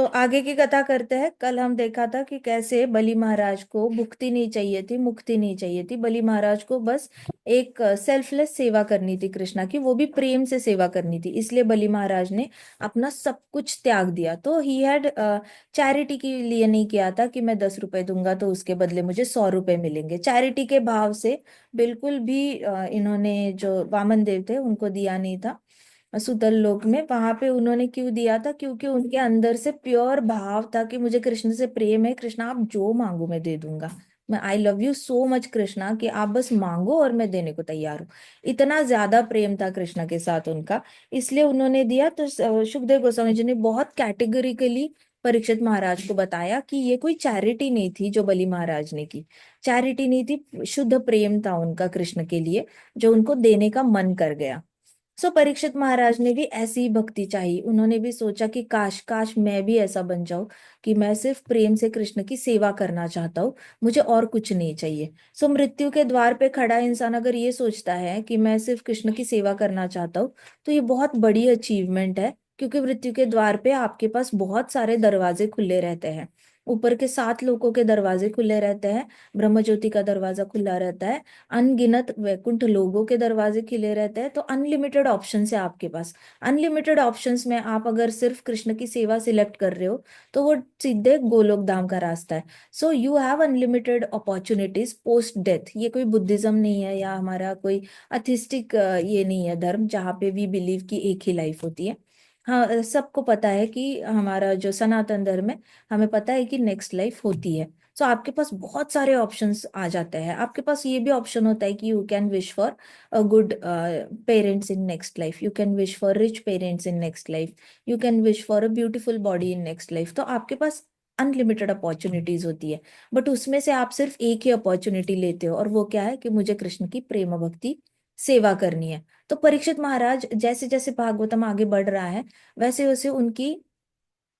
आगे की कथा करते हैं। कल हम देखा था कि कैसे बलि महाराज को भुक्ति नहीं चाहिए थी, मुक्ति नहीं चाहिए थी। बलि महाराज को बस एक सेल्फलेस सेवा करनी थी कृष्णा की, वो भी प्रेम से सेवा करनी थी। इसलिए बलि महाराज ने अपना सब कुछ त्याग दिया। तो ही हैड चैरिटी के लिए नहीं किया था कि मैं 10 रुपए दूंगा तो उसके बदले मुझे 100 रुपए मिलेंगे। चैरिटी के भाव से बिल्कुल भी इन्होंने जो वामन देव थे उनको दिया नहीं था। सुतल लोक में वहां पे उन्होंने क्यों दिया था? क्योंकि उनके अंदर से प्योर भाव था कि मुझे कृष्ण से प्रेम है, कृष्णा आप जो मांगो मैं दे दूंगा। मैं I love you so much Krishna, कि आप बस मांगो और मैं देने को तैयार हूँ। इतना ज्यादा प्रेम था कृष्णा के साथ उनका, इसलिए उन्होंने दिया। तो सुखदेव गोस्वामी जी ने बहुत कैटेगरिकली परीक्षित महाराज को बताया कि ये कोई चैरिटी नहीं थी जो बलि महाराज ने की। चैरिटी नहीं थी, शुद्ध प्रेम था उनका कृष्ण के लिए, जो उनको देने का मन कर गया। परीक्षित महाराज ने भी ऐसी ही भक्ति चाहिए। उन्होंने भी सोचा कि काश काश मैं भी ऐसा बन जाऊं कि मैं सिर्फ प्रेम से कृष्ण की सेवा करना चाहता हूँ, मुझे और कुछ नहीं चाहिए। मृत्यु के द्वार पे खड़ा इंसान अगर ये सोचता है कि मैं सिर्फ कृष्ण की सेवा करना चाहता हूँ, तो ये बहुत बड़ी अचीवमेंट है। क्योंकि मृत्यु के द्वार पे आपके पास बहुत सारे दरवाजे खुले रहते हैं। ऊपर के 7 लोकों के दरवाजे खुले रहते हैं, ब्रह्म ज्योति का दरवाजा खुला रहता है, अनगिनत वैकुंठ लोगों के दरवाजे खिले रहते हैं। तो अनलिमिटेड ऑप्शंस है आपके पास। अनलिमिटेड ऑप्शंस में आप अगर सिर्फ कृष्ण की सेवा सिलेक्ट कर रहे हो तो वो सीधे गोलोक धाम का रास्ता है। You have unlimited opportunities post death. ये कोई बुद्धिज्म नहीं है या हमारा कोई अथिस्टिक ये नहीं है धर्म जहाँ पे वी बिलीव कि एक ही लाइफ होती है। हाँ, सबको पता है कि हमारा जो सनातन धर्म है, हमें पता है कि नेक्स्ट लाइफ होती है। आपके पास बहुत सारे ऑप्शंस आ जाते हैं। आपके पास ये भी ऑप्शन होता है कि you can wish for a good parents in next life, you can wish for rich parents in next life, you can wish for a beautiful body in next life. तो आपके पास अनलिमिटेड अपॉर्चुनिटीज होती है। But उसमें से आप सिर्फ एक ही opportunity लेते हो, और वो क्या है कि मुझे कृष्ण की प्रेम भक्ति सेवा करनी है। तो परीक्षित महाराज जैसे जैसे भागवतम आगे बढ़ रहा है, वैसे वैसे उनकी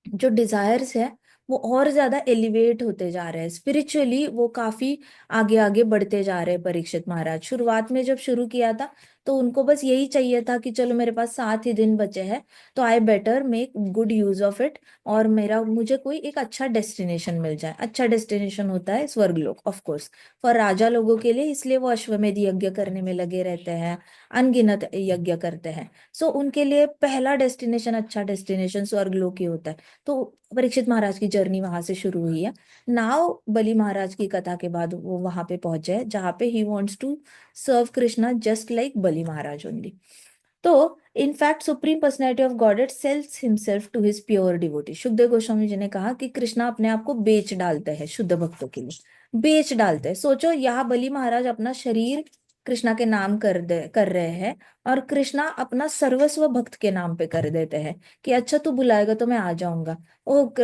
जो डिजायर्स है वो और ज्यादा एलिवेट होते जा रहे हैं। स्पिरिचुअली वो काफी आगे आगे बढ़ते जा रहे हैं। परीक्षित महाराज शुरुआत में जब शुरू किया था तो उनको बस यही चाहिए था कि चलो मेरे पास 7 ही दिन बचे हैं, तो I better make good use of it, और मेरा मुझे कोई एक अच्छा डेस्टिनेशन मिल जाए। अच्छा डेस्टिनेशन होता है स्वर्गलोक ऑफ कोर्स फॉर राजा लोगों के लिए, इसलिए वो अश्वमेध यज्ञ करने में लगे रहते हैं, अनगिनत यज्ञ करते हैं। उनके लिए पहला डेस्टिनेशन, अच्छा डेस्टिनेशन स्वर्गलोक ही होता है। तो परीक्षित महाराज की जर्नी वहां से शुरू हुई है। नाउ बलि महाराज की कथा के बाद वो वहां पे पहुंचे जहाँ पे ही wants to serve Krishna just like Bali Maharaj only. तो in fact supreme personality of Godhead sells himself to his pure devotee. Sukhdev Goswami ji ने कहा कि कृष्णा अपने आप को बेच डालते हैं शुद्ध भक्तों के लिए, बेच डालते हैं। सोचो यहाँ बलि महाराज अपना शरीर कृष्णा के नाम कर रहे हैं, और कृष्णा अपना सर्वस्व भक्त के नाम पे कर देते हैं कि अच्छा तू बुलाएगा तो मैं आ जाऊंगा।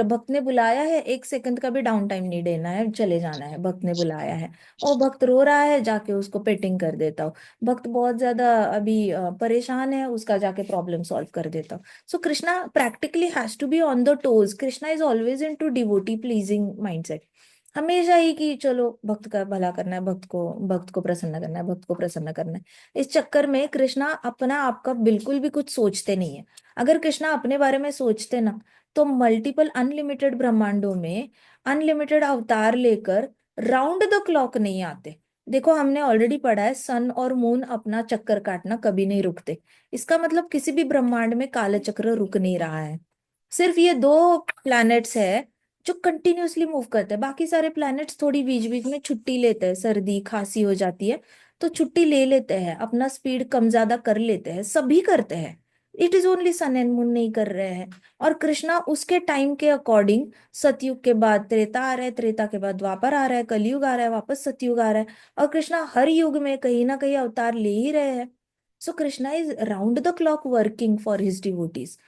भक्त ने बुलाया है, 1 सेकंड का भी डाउन टाइम नहीं देना है, चले जाना है, भक्त ने बुलाया है। ओ भक्त रो रहा है, जाके उसको पेटिंग कर देता हूँ। भक्त बहुत ज्यादा अभी परेशान है, उसका जाके प्रॉब्लम सॉल्व कर देता हूँ। Krishna practically has to be on the toes. Krishna is always in to devotee pleasing mindset. हमेशा ही कि चलो भक्त का भला करना है, भक्त को प्रसन्न करना है, भक्त को प्रसन्न करना है। इस चक्कर में कृष्णा अपना आपका बिल्कुल भी कुछ सोचते नहीं है। अगर कृष्णा अपने बारे में सोचते ना, तो मल्टीपल अनलिमिटेड ब्रह्मांडों में अनलिमिटेड अवतार लेकर राउंड द क्लॉक नहीं आते। देखो हमने ऑलरेडी पढ़ा है, सन और मून अपना चक्कर काटना कभी नहीं रुकते। इसका मतलब किसी भी ब्रह्मांड में काल चक्र रुक नहीं रहा है। सिर्फ ये 2 प्लैनेट्स है जो कंटिन्यूअसली मूव करते हैं। बाकी सारे प्लैनेट्स थोड़ी बीच बीच में छुट्टी लेते हैं, सर्दी खांसी हो जाती है तो छुट्टी ले लेते हैं, अपना स्पीड कम ज्यादा कर लेते हैं, सभी करते हैं। It is only son and moon नहीं कर रहे हैं। और कृष्णा उसके टाइम के अकॉर्डिंग, सतयुग के बाद त्रेता आ रहा है, त्रेता के बाद द्वापर आ रहा है, कलयुग आ रहा है, वापस सतयुग आ रहा है, और कृष्णा हर युग में कहीं ना कहीं अवतार ले ही रहे हैं। Krishna is round the clock working for his devotees.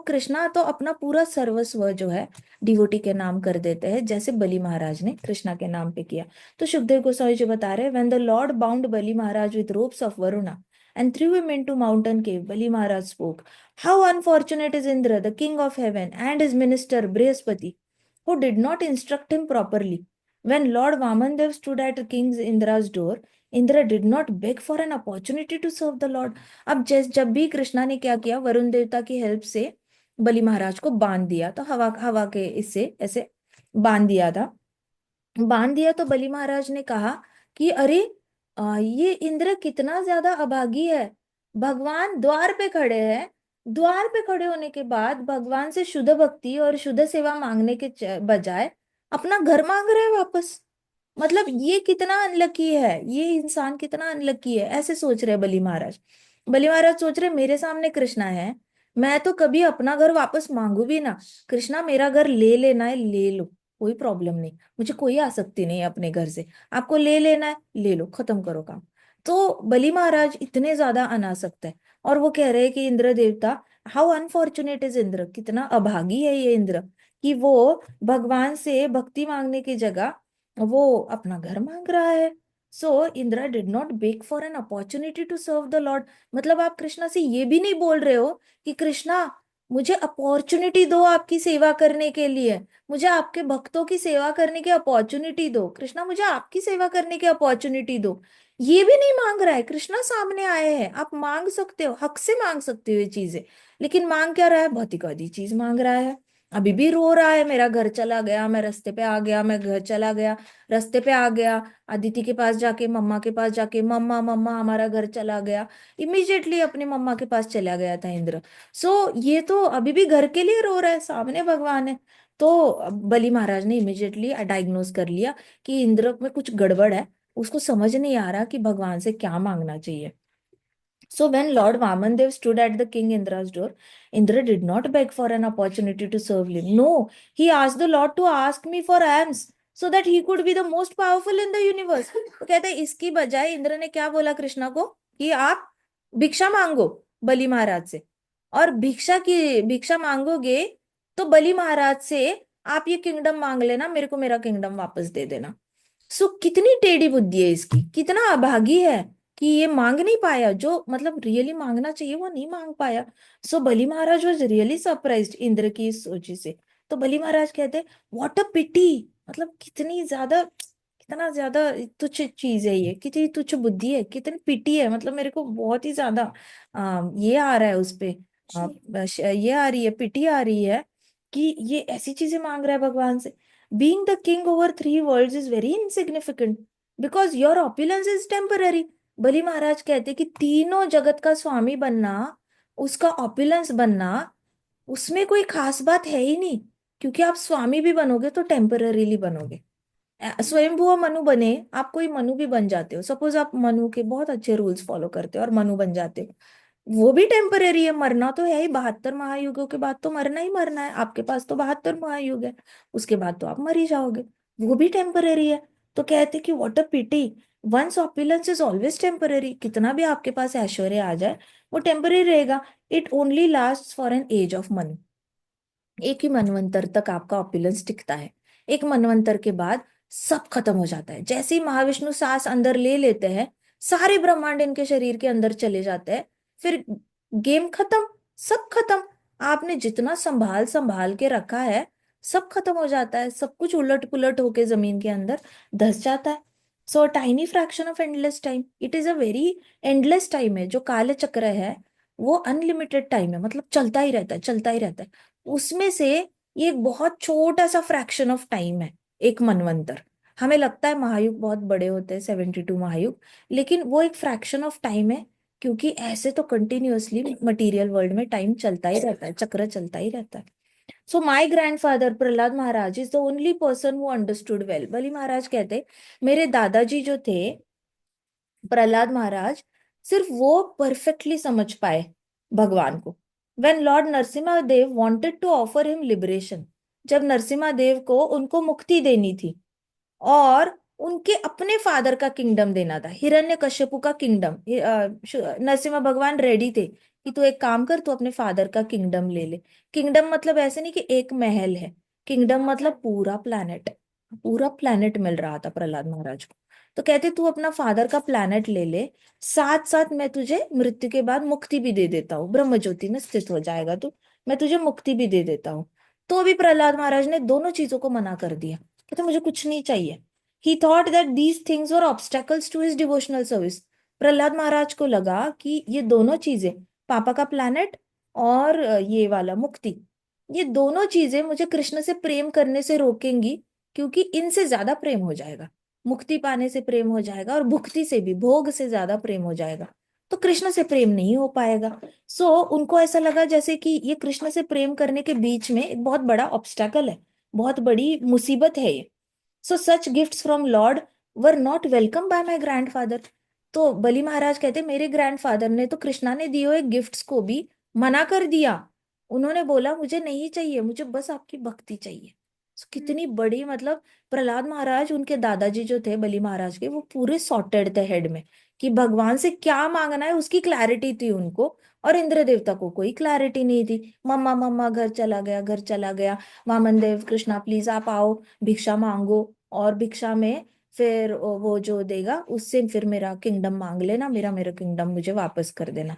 Krishna तो अपना पूरा सर्वस्व जो है डिवोटी के नाम कर देते हैं, जैसे बलि महाराज ने कृष्णा के नाम पे किया। तो सुखदेव गोस्वामी जी बता रहे हैं, when the Lord bound Bali Maharaj with ropes of Varuna and threw him into mountain cave, Bali Maharaj spoke, how unfortunate is Indra, the king of heaven, and his minister Brihaspati, who did not instruct him properly. When Lord Vamandev stood at King Indra's door, Indra did not beg for an opportunity to serve the Lord. अब जब भी कृष्णा ने क्या किया, वरुण देवता की help से बलि महाराज को बांध दिया, तो हवा हवा के इससे ऐसे बांध दिया था। बांध दिया तो बलि महाराज ने कहा कि अरे ये इंद्र कितना ज्यादा अभागी है। भगवान द्वार पे खड़े हैं, द्वार पे खड़े होने के बाद भगवान से शुद्ध भक्ति और शुद्ध सेवा मांगने के बजाय अपना घर मांग रहे हैं वापस। मतलब ये कितना अनलकी है, ये इंसान कितना अनलकी है, ऐसे सोच रहे बलि महाराज। बलि महाराज सोच रहे मेरे सामने कृष्णा है, मैं तो कभी अपना घर वापस मांगू भी ना। कृष्णा मेरा घर ले लेना है ले लो, कोई प्रॉब्लम नहीं, मुझे कोई आसक्ति नहीं है अपने घर से। आपको ले लेना है ले लो, खत्म करो काम। तो बलि महाराज इतने ज्यादा अनासक्त है। और वो कह रहे हैं कि इंद्र देवता, हाउ अनफॉर्चुनेट इज इंद्र, कितना अभागी है ये इंद्र, कि वो भगवान से भक्ति मांगने की जगह वो अपना घर मांग रहा है। So Indra did not beg for an opportunity to serve the lord. मतलब आप कृष्णा से ये भी नहीं बोल रहे हो कि कृष्णा मुझे अपॉर्चुनिटी दो आपकी सेवा करने के लिए, मुझे आपके भक्तों की सेवा करने की अपॉर्चुनिटी दो, कृष्णा मुझे आपकी सेवा करने की अपॉर्चुनिटी दो। ये भी नहीं मांग रहा है। कृष्णा सामने आए हैं, आप मांग सकते हो, हक से मांग सकते हो ये चीजें, लेकिन मांग क्या रहा है, भौतिक आदि चीज मांग रहा है। अभी भी रो रहा है, मेरा घर चला गया, मैं रास्ते पे आ गया, मैं घर चला गया, रास्ते पे आ गया। अदिति के पास जाके, मम्मा के पास जाके, मम्मा मम्मा हमारा घर चला गया, इमीडिएटली अपने मम्मा के पास चला गया था इंद्र। सो ये तो अभी भी घर के लिए रो रहा है, सामने भगवान है। तो बलि महाराज ने इमीडिएटली डायग्नोस कर लिया कि इंद्र में कुछ गड़बड़ है, उसको समझ नहीं आ रहा कि भगवान से क्या मांगना चाहिए। So when Lord Vamandev stood at the King Indra's door, Indra did not beg for an opportunity to serve him. No, he asked the Lord to ask me for alms so that he could be the most powerful in the universe. तो कहते हैं इसकी बजाय इंद्र ने क्या बोला कृष्णा को कि आप भिक्षा मांगो बलि महाराज से, और भिक्षा मांगोगे तो बलि महाराज से आप ये किंगडम मांग लेना, मेरे को मेरा किंगडम वापस दे देना। सो कितनी टेढ़ी बुद्धि है इसकी, कितना अभागी है कि ये मांग नहीं पाया, जो मतलब रियली मांगना चाहिए वो नहीं मांग पाया। सो बलि महाराज वॉज रियली सरप्राइज्ड इंद्र की इस सोची से। तो बलि महाराज कहते व्हाट अ पिटी, मतलब कितना ज्यादा तुच्छ चीज है ये, कितनी तुच्छ बुद्धि है, कितनी पिटी है। मतलब मेरे को बहुत ही ज्यादा ये आ रहा है उस पे, ये आ रही है, पिटी आ रही है कि ये ऐसी चीजें मांग रहा है भगवान से। Being the king over three worlds is very insignificant because your opulence is temporary. बलि महाराज कहते कि तीनों जगत का स्वामी बनना, उसका ऑपुलेंस बनना, उसमें कोई खास बात है ही नहीं, क्योंकि आप स्वामी भी बनोगे तो टेम्पररीली बनोगे। स्वयंभुव मनु बने, आप कोई मनु भी बन जाते हो, सपोज आप मनु के बहुत अच्छे रूल्स फॉलो करते हो और मनु बन जाते हो, वो भी टेम्परेरी है। मरना तो है ही, 72 महायुगों के बाद तो मरना ही मरना है, आपके पास तो 72 महायुग है, उसके बाद तो आप मर ही जाओगे, वो भी टेम्परेरी है। तो कहते कि what a pity, once opulence is always temporary, कितना भी आपके पास ऐश्वर्य आ जाए वो टेम्परेरी रहेगा। It only last for an age of Manu, एक ही मनवंतर तक आपका ऑपुलेंस टिकता है, एक मनवंतर के बाद सब खत्म हो जाता है। जैसे ही महाविष्णु सांस अंदर ले लेते हैं, सारे ब्रह्मांड इनके शरीर के अंदर चले जाते हैं, फिर गेम खत्म, सब खत्म। आपने जितना संभाल संभाल के रखा है सब खत्म हो जाता है, सब कुछ उलट पुलट होके जमीन के अंदर धस जाता है। So tiny fraction of endless time, it is a very endless time है। जो काल चक्र है वो अनलिमिटेड टाइम है, मतलब चलता ही रहता है चलता ही रहता है। उसमें से ये एक बहुत छोटा सा फ्रैक्शन ऑफ टाइम है, एक मनवंतर। हमें लगता है महायुग बहुत बड़े होते हैं, 72 महायुग, लेकिन वो एक फ्रैक्शन ऑफ टाइम है, क्योंकि ऐसे तो कंटिन्यूअसली मटेरियल वर्ल्ड में टाइम चलता ही रहता है, चक्र चलता ही रहता है। So my grandfather Prahlad Maharaj is the only person who understood well. Bali Maharaj कहते मेरे दादाजी जो थे प्रहलाद महाराज, सिर्फ वो परफेक्टली समझ पाए भगवान को। When Lord Narasimha Dev wanted to offer him liberation, जब नरसिम्हा देव को उनको मुक्ति देनी थी और उनके अपने फादर का किंगडम देना था, हिरण्यकश्यपु का किंगडम, नरसिम्हा भगवान रेडी थे कि तू एक काम कर, तू अपने फादर का किंगडम ले ले। किंगडम मतलब ऐसे नहीं कि एक महल है, किंगडम मतलब पूरा प्लैनेट, पूरा प्लैनेट मिल रहा था प्रहलाद महाराज को। तो कहते तू अपना फादर का प्लैनेट ले ले, साथ साथ मैं तुझे मृत्यु के बाद मुक्ति भी दे देता हूँ, ब्रह्म ज्योति में स्थित हो जाएगा तू, मैं तुझे मुक्ति भी दे देता हूँ। तो अभी प्रहलाद महाराज ने दोनों चीजों को मना कर दिया, कहते मुझे कुछ नहीं चाहिए। He thought that these things were obstacles to his devotional service. Prahlad Maharaj को लगा कि ये दोनों चीजें, पापा का प्लैनेट और ये वाला मुक्ति, ये दोनों चीजें मुझे कृष्ण से प्रेम करने से रोकेंगी, क्योंकि इनसे ज्यादा प्रेम हो जाएगा, मुक्ति पाने से प्रेम हो जाएगा और भुक्ति से भी, भोग से ज्यादा प्रेम हो जाएगा, तो कृष्ण से प्रेम नहीं हो पाएगा। सो उनको ऐसा लगा जैसे कि ये कृष्ण से प्रेम करने के बीच में एक बहुत बड़ा ऑब्स्टेकल है, बहुत बड़ी मुसीबत है ये। So such gifts from lord were not welcome by my grandfather. तो बलि महाराज कहते मेरे ग्रैंडफादर ने तो कृष्णा ने दिए हुए गिफ्ट्स को भी मना कर दिया। उन्होंने बोला मुझे नहीं चाहिए, मुझे बस आपकी भक्ति चाहिए। So, कितनी बड़ी मतलब, प्रहलाद महाराज, उनके दादाजी जो थे बलि महाराज के, वो पूरे सॉर्टेड थे हेड में, कि भगवान से क्या मांगना है उसकी क्लैरिटी थी उनको। और इंद्र देवता को कोई क्लैरिटी नहीं थी। मम्मा मम्मा घर चला गया, घर चला गया, वामन देव कृष्णा प्लीज आप आओ, भिक्षा मांगो, और भिक्षा में फिर वो जो देगा उससे फिर मेरा किंगडम मांग लेना, मेरा मेरा किंगडम मुझे वापस कर देना,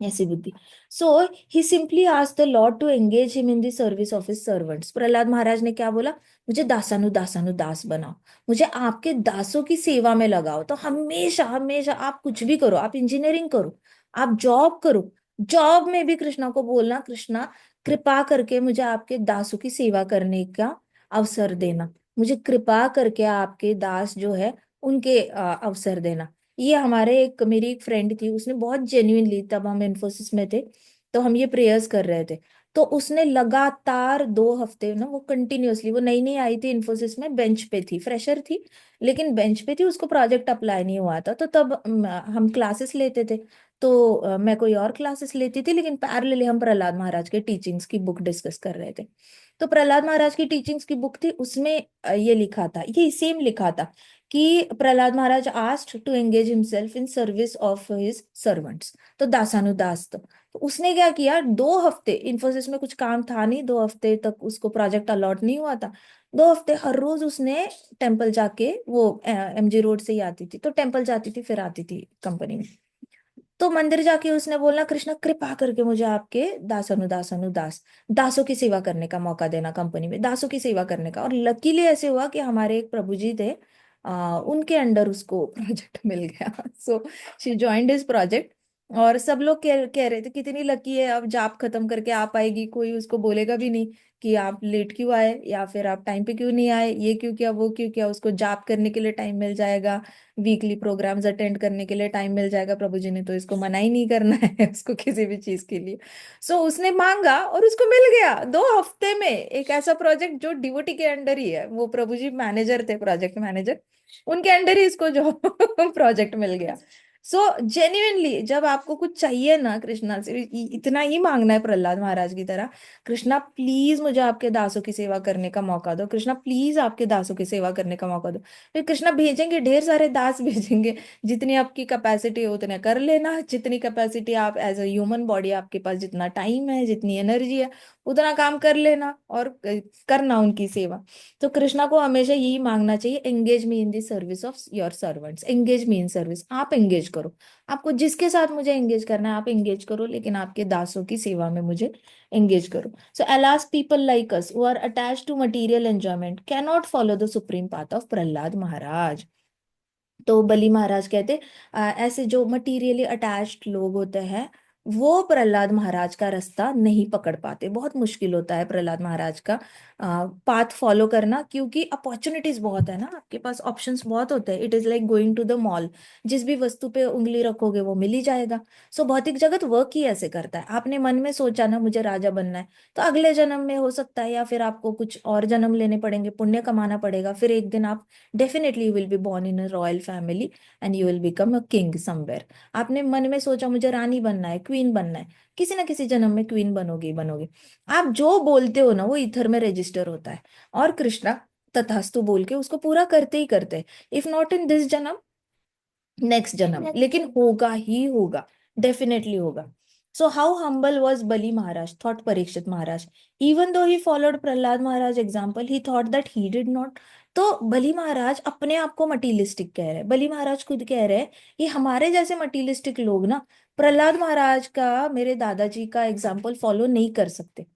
ऐसी बुद्धि। So he simply asked the lord to engage him in the service of his servants. Prahlad Maharaj ने क्या बोला, मुझे दासानु दासानु दास बनाओ, मुझे आपके दासों की सेवा में लगाओ। तो हमेशा हमेशा आप कुछ भी करो, आप इंजीनियरिंग करो, आप जॉब करो, जॉब में भी कृष्णा को बोलना, कृष्णा कृपा करके मुझे आपके दासों की सेवा करने का अवसर देना, मुझे कृपा करके आपके दास जो है उनके अवसर देना। ये हमारे एक, मेरी एक फ्रेंड थी, उसने बहुत जेन्युइनली, तब हम इन्फोसिस में थे तो हम ये प्रेयर्स कर रहे थे, तो उसने लगातार 2 हफ्ते ना, वो कंटिन्यूअसली, वो नई नई आई थी इन्फोसिस में, बेंच पे थी, फ्रेशर थी, लेकिन बेंच पे थी, उसको प्रोजेक्ट अप्लाई नहीं हुआ था, तो तब हम क्लासेस लेते थे। तो मैं कोई और क्लासेस लेती थी, लेकिन पैरेलली हम प्रहलाद महाराज के टीचिंग्स की बुक डिस्कस कर रहे थे। तो प्रहलाद महाराज की टीचिंग्स की बुक थी, उसमें ये लिखा था, ये सेम लिखा था कि Prahlad Maharaj asked to engage himself in service of his servants, तो दासानुदास। तो उसने क्या किया, 2 हफ्ते, इन्फोसिस में कुछ काम था नहीं, 2 हफ्ते तक उसको प्रोजेक्ट अलॉट नहीं हुआ था, 2 हफ्ते हर रोज उसने टेम्पल जाके, वो एमजी रोड से ही आती थी, तो टेम्पल जाती थी फिर आती थी कंपनी में। तो मंदिर जाके उसने बोलना, कृष्णा कृपा करके मुझे आपके दास दासों की सेवा करने का मौका देना, कंपनी में दासों की सेवा करने का। और लकीली ऐसे हुआ कि हमारे एक प्रभु जी थे, उनके अंडर उसको प्रोजेक्ट मिल गया। So she joined his project. और सब लोग कह रहे थे कितनी लकी है, अब जाप खत्म करके आ पाएगी, कोई उसको बोलेगा भी नहीं कि आप लेट क्यों आए, या फिर आप टाइम पे क्यों नहीं आए, ये क्यों किया वो क्यों किया, उसको जाप करने के लिए टाइम मिल जाएगा, वीकली प्रोग्राम्स अटेंड करने के लिए टाइम मिल जाएगा। प्रभु जी ने तो इसको मना ही नहीं करना है उसको किसी भी चीज के लिए। सो उसने मांगा और उसको मिल गया 2 हफ्ते में, एक ऐसा प्रोजेक्ट जो डिवोटी के अंडर ही है, वो प्रभु जी मैनेजर थे, प्रोजेक्ट मैनेजर, उनके अंडर ही इसको जो प्रोजेक्ट मिल गया। सो जेन्युइनली जब आपको कुछ चाहिए ना, कृष्णा से इतना ही मांगना है, प्रहलाद महाराज की तरह, कृष्णा प्लीज मुझे आपके दासों की सेवा करने का मौका दो, कृष्णा प्लीज आपके दासों की सेवा करने का मौका दो। फिर कृष्णा भेजेंगे, ढेर सारे दास भेजेंगे, जितनी आपकी कैपेसिटी है उतने कर लेना, जितनी कैपेसिटी आप एज अ ह्यूमन बॉडी, आपके पास जितना टाइम है, जितनी एनर्जी है, उतना काम कर लेना और करना उनकी सेवा। तो कृष्णा को हमेशा यही मांगना चाहिए, engage me in the service of your servants, engage me in service, आप एंगेज करो, आपको जिसके साथ मुझे एंगेज करना है आप एंगेज करो, लेकिन आपके दासों की सेवा में मुझे एंगेज करो। So alas, people like us who are attached to material enjoyment cannot follow the supreme path of Prahlad Maharaj. तो बली महाराज कहते ऐसे जो मटीरियली अटैच्ड लोग होते हैं, वो प्रहलाद महाराज का रास्ता नहीं पकड़ पाते, बहुत मुश्किल होता है प्रहलाद महाराज का पाथ फॉलो करना, क्योंकि अपॉर्चुनिटीज बहुत है ना, आपके पास ऑप्शंस बहुत होते हैं। It is like going to the mall, जिस भी वस्तु पे उंगली रखोगे वो मिल ही जाएगा। सो भौतिक जगत वर्क ही ऐसे करता है, आपने मन में सोचा ना मुझे राजा बनना है, तो अगले जन्म में हो सकता है, या फिर आपको कुछ और जन्म लेने पड़ेंगे, पुण्य कमाना पड़ेगा, फिर एक दिन आप definitely you will be born in a royal family and you will become a king somewhere. आपने मन में सोचा मुझे रानी बनना है, क्वीन बनना है, किसी ना किसी जन्म में क्वीन बनोगे ही बनोगे। आप जो बोलते हो ना वो ईथर में रजिस्टर होता है, और कृष्णा तथास्तु बोल के उसको पूरा करते ही करते हैं, इफ नॉट इन दिस जन्म, नेक्स्ट जन्म, लेकिन होगा ही होगा, डेफिनेटली होगा। So how humble was Bali Maharaj, thought Parikshit Maharaj, even though he followed Prahlad Maharaj example, he thought that he did not. तो बली महाराज अपने आप को मटीलिस्टिक कह रहे हैं, बली महाराज खुद कह रहे हैं ये हमारे जैसे मटीलिस्टिक लोग ना प्रहलाद महाराज का, मेरे दादाजी का एग्जाम्पल फॉलो नहीं कर सकते।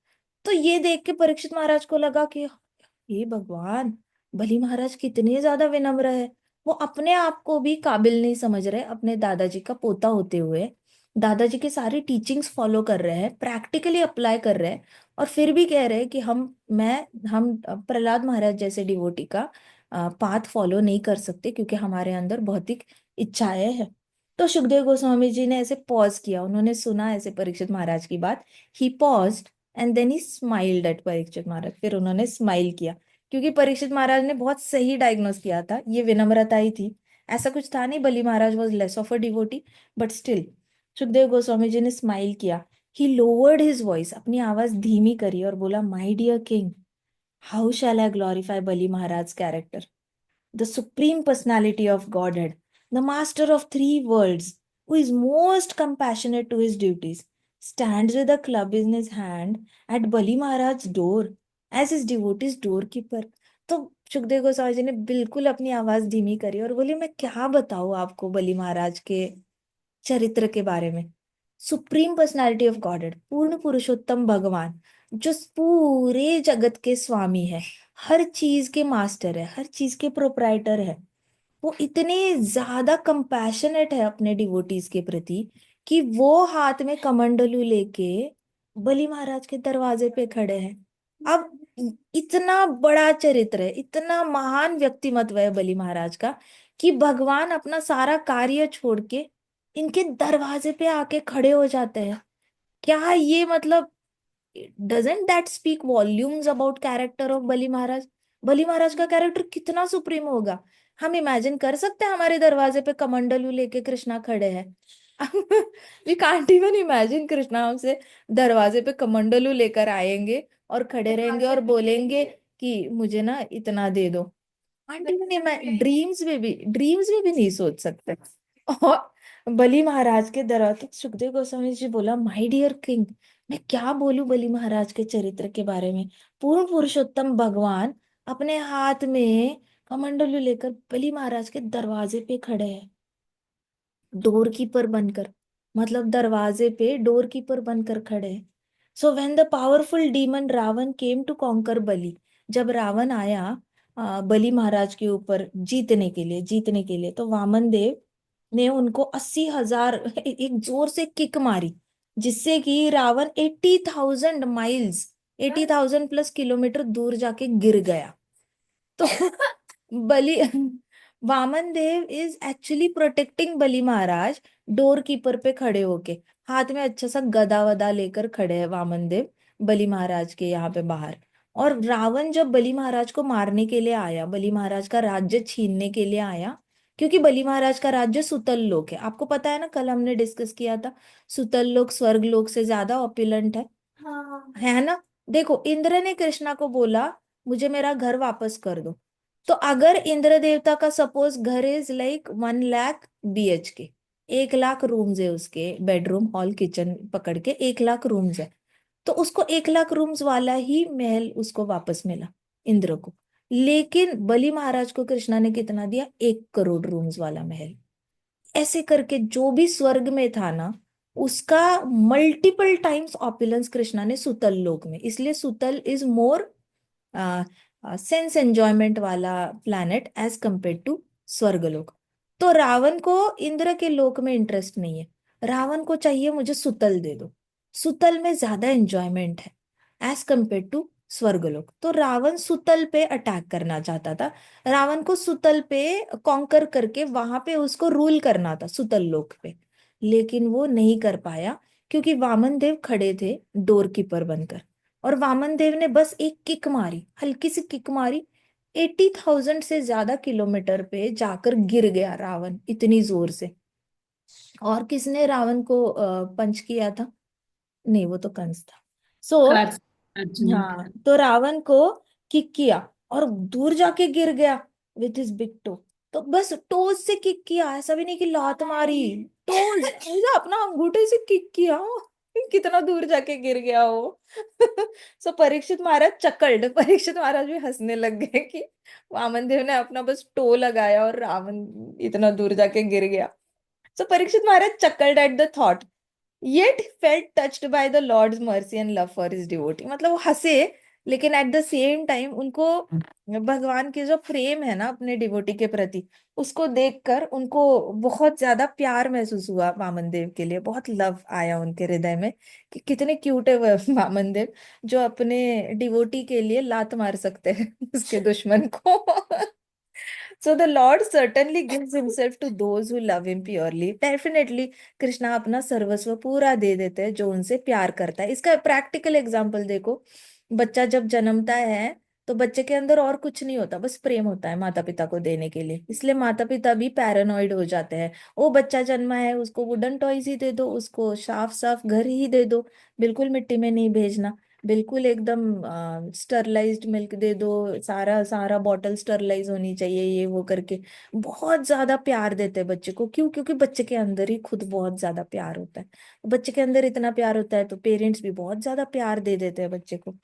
तो ये देख के परीक्षित महाराज को लगा कि हे भगवान, बली महाराज कितने ज्यादा विनम्र है, वो अपने आप को भी काबिल नहीं समझ रहे अपने दादाजी का पोता होते हुए, दादाजी की सारी टीचिंग्स फॉलो कर रहे हैं, प्रैक्टिकली अप्लाई कर रहे हैं, और फिर भी कह रहे हैं कि हम प्रहलाद महाराज जैसे डिवोटी का पाथ फॉलो नहीं कर सकते क्योंकि हमारे अंदर भौतिक इच्छाएं हैं। तो सुखदेव गोस्वामी जी ने ऐसे पॉज किया, उन्होंने सुना ऐसे परीक्षित महाराज की बात। He paused and then he smiled at Parikshit Maharaj, फिर उन्होंने स्माइल किया, क्योंकि परीक्षित महाराज ने बहुत सही डायग्नोस किया था, ये विनम्रता ही थी। ऐसा कुछ था नहीं Bali Maharaj was less of a devotee, but still Sukhdev Goswami ji ने स्माइल किया। ही लोवर्ड हिज वॉइस, अपनी आवाज धीमी करी और बोला, my dear king, how shall I glorify Bali Maharaj character, the supreme personality of Godhead, the master of three worlds, who is most compassionate to his duties, stands with a club in his hand at Bali Maharaj's door as his devotee's doorkeeper. तो सुखदेव गोस्वामी जी ने बिल्कुल अपनी आवाज धीमी करी और बोली, मैं क्या बताऊं आपको बली महाराज के चरित्र के बारे में। सुप्रीम पर्सनालिटी ऑफ गॉडेड, पूर्ण पुरुषोत्तम भगवान, जो पूरे जगत के स्वामी है, हर चीज के मास्टर है, हर चीज के प्रोप्राइटर है। वो इतने ज्यादा कंपैशनेट है अपने डिवोटीज के प्रति कि वो हाथ में कमंडलू लेके बलि महाराज के दरवाजे पे खड़े हैं। अब इतना बड़ा चरित्र है, इतना महान व्यक्तिमत्व है बलि महाराज का, कि भगवान अपना सारा कार्य छोड़ के इनके दरवाजे पे आके खड़े हो जाते हैं। क्या ये मतलब, doesn't that speak volumes about character of Bali Maharaj. Bali Maharaj का कैरेक्टर कितना सुप्रीम होगा। हम इमेजिन कर सकते हैं हमारे दरवाजे पे कमंडलू लेके कृष्णा खड़े हैं। We can't even imagine Krishna हमसे दरवाजे पे कमंडलू लेकर आएंगे और खड़े रहेंगे और बोलेंगे कि मुझे ना इतना दे दो। कांट इवन, ड्रीम्स में भी नहीं सोच सकते। और बली महाराज के दरबार, सुखदेव गोस्वामी जी बोला, माय डियर किंग, मैं क्या बोलूं बली महाराज के चरित्र के बारे में। पूर्ण पुरुषोत्तम भगवान अपने हाथ में कमंडलू लेकर बली महाराज के दरवाजे पे खड़े हैं, डोर कीपर बनकर, मतलब दरवाजे पे डोर कीपर बनकर खड़े हैं। So when the powerful demon Ravan came to conquer Bali, जब रावण आया बलि महाराज के ऊपर जीतने के लिए, तो वामन देव ने उनको 80,000 एक जोर से किक मारी, जिससे कि रावण 80,000 माइल्स, 80,000 प्लस किलोमीटर दूर जाके गिर गया। तो Bali Vaman Dev is actually protecting Bali Maharaj, door keeper पे खड़े होके, हाथ में अच्छा सा गदा वदा लेकर खड़े हैं वामन देव बलि महाराज के यहाँ पे बाहर। और रावण जब बलि महाराज को मारने के लिए आया, बलि महाराज का राज्य छीनने के लिए आया, क्योंकि बलि महाराज का राज्य सुतल लोक है, आपको पता है ना, कल हमने डिस्कस किया था, सुतल लोक स्वर्ग लोक से ज्यादा ऑपुलेंट है। हाँ, है ना। देखो, इंद्र ने कृष्णा को बोला, मुझे मेरा घर वापस कर दो। तो अगर इंद्र देवता का सपोज घर is like 1 lakh BHK, 1 lakh rooms है उसके, बेडरूम हॉल किचन पकड़ के 1 लाख रूम्स है, तो उसको 1 लाख रूम्स वाला ही महल उसको वापस मिला, इंद्र को। लेकिन बलि महाराज को कृष्णा ने कितना दिया, 1 करोड़ रूम्स वाला महल। ऐसे करके जो भी स्वर्ग में था ना, उसका मल्टीपल टाइम्स ऑपुलेंस कृष्णा ने सुतल लोक में, इसलिए सुतल इज मोर सेंस एंजॉयमेंट वाला प्लैनेट एज कंपेयर टू स्वर्गलोक। तो रावण को इंद्र के लोक में इंटरेस्ट नहीं है, रावण को चाहिए मुझे सुतल दे दो, सुतल में ज्यादा एंजॉयमेंट है एज कंपेयर टू स्वर्गलोक। तो रावण सुतल पे अटैक करना चाहता था, रावण को सुतल पे कॉन्कर करके वहां पे उसको रूल करना था सुतल लोक पे, लेकिन वो नहीं कर पाया, क्योंकि वामन देव खड़े थे डोर कीपर बनकर। और वामन देव ने बस एक किक मारी, हल्की सी किक मारी, 80,000 से ज्यादा किलोमीटर पे जाकर गिर गया रावण इतनी जोर से। और किसने रावण को पंच किया था? नहीं, वो तो कंस था। सो अर्जुन ने हाँ, कहा। तो रावण को किक किया और दूर जाके गिर गया विथ हिज बिग टो। तो बस टोज से किक किया, ऐसा भी नहीं कि लात मारी, टोज अपना अंगूठे से किक किया। कितना दूर जाके गिर गया वो। सो परीक्षित महाराज चकल्ड, परीक्षित महाराज भी हंसने लग गए कि वामन देव ने अपना बस टो लगाया और रावण इतना दूर जाके गिर गया। So Parikshit Maharaj chuckled at the thought, yet felt touched by the lord's mercy and love for his devotee, मतलब वो हंसे, लेकिन एट द सेम टाइम उनको भगवान की जो प्रेम है ना अपने डिवोटी के प्रति, उसको देखकर उनको बहुत ज्यादा प्यार महसूस हुआ वामन देव के लिए, बहुत लव आया उनके हृदय में कि कितने क्यूट है वह वामन देव, जो अपने डिवोटी के लिए लात मार सकते हैं उसके दुश्मन को। So the Lord certainly gives himself to those who love him purely. Definitely Krishna अपना सर्वस्व पूरा दे देते हैं जो उनसे प्यार करता है। इसका प्रैक्टिकल एग्जांपल देखो, बच्चा जब जन्मता है तो बच्चे के अंदर और कुछ नहीं होता, बस प्रेम होता है माता पिता को देने के लिए। इसलिए माता पिता भी पैरानॉइड हो जाते हैं। वो बच्चा जन्मा है, उसको वुडन टॉयज ही दे दो, उसको साफ साफ घर ही दे दो, बिल्कुल मिट्टी में नहीं भेजना, बिल्कुल एकदम स्टरलाइज्ड मिल्क दे दो, सारा सारा बॉटल स्टरलाइज होनी चाहिए, ये वो करके बहुत ज्यादा प्यार देते हैं बच्चे को। क्यों? क्योंकि बच्चे के अंदर ही खुद बहुत ज्यादा प्यार होता है। बच्चे के अंदर इतना प्यार होता है तो पेरेंट्स भी बहुत ज्यादा प्यार दे देते हैं बच्चे को।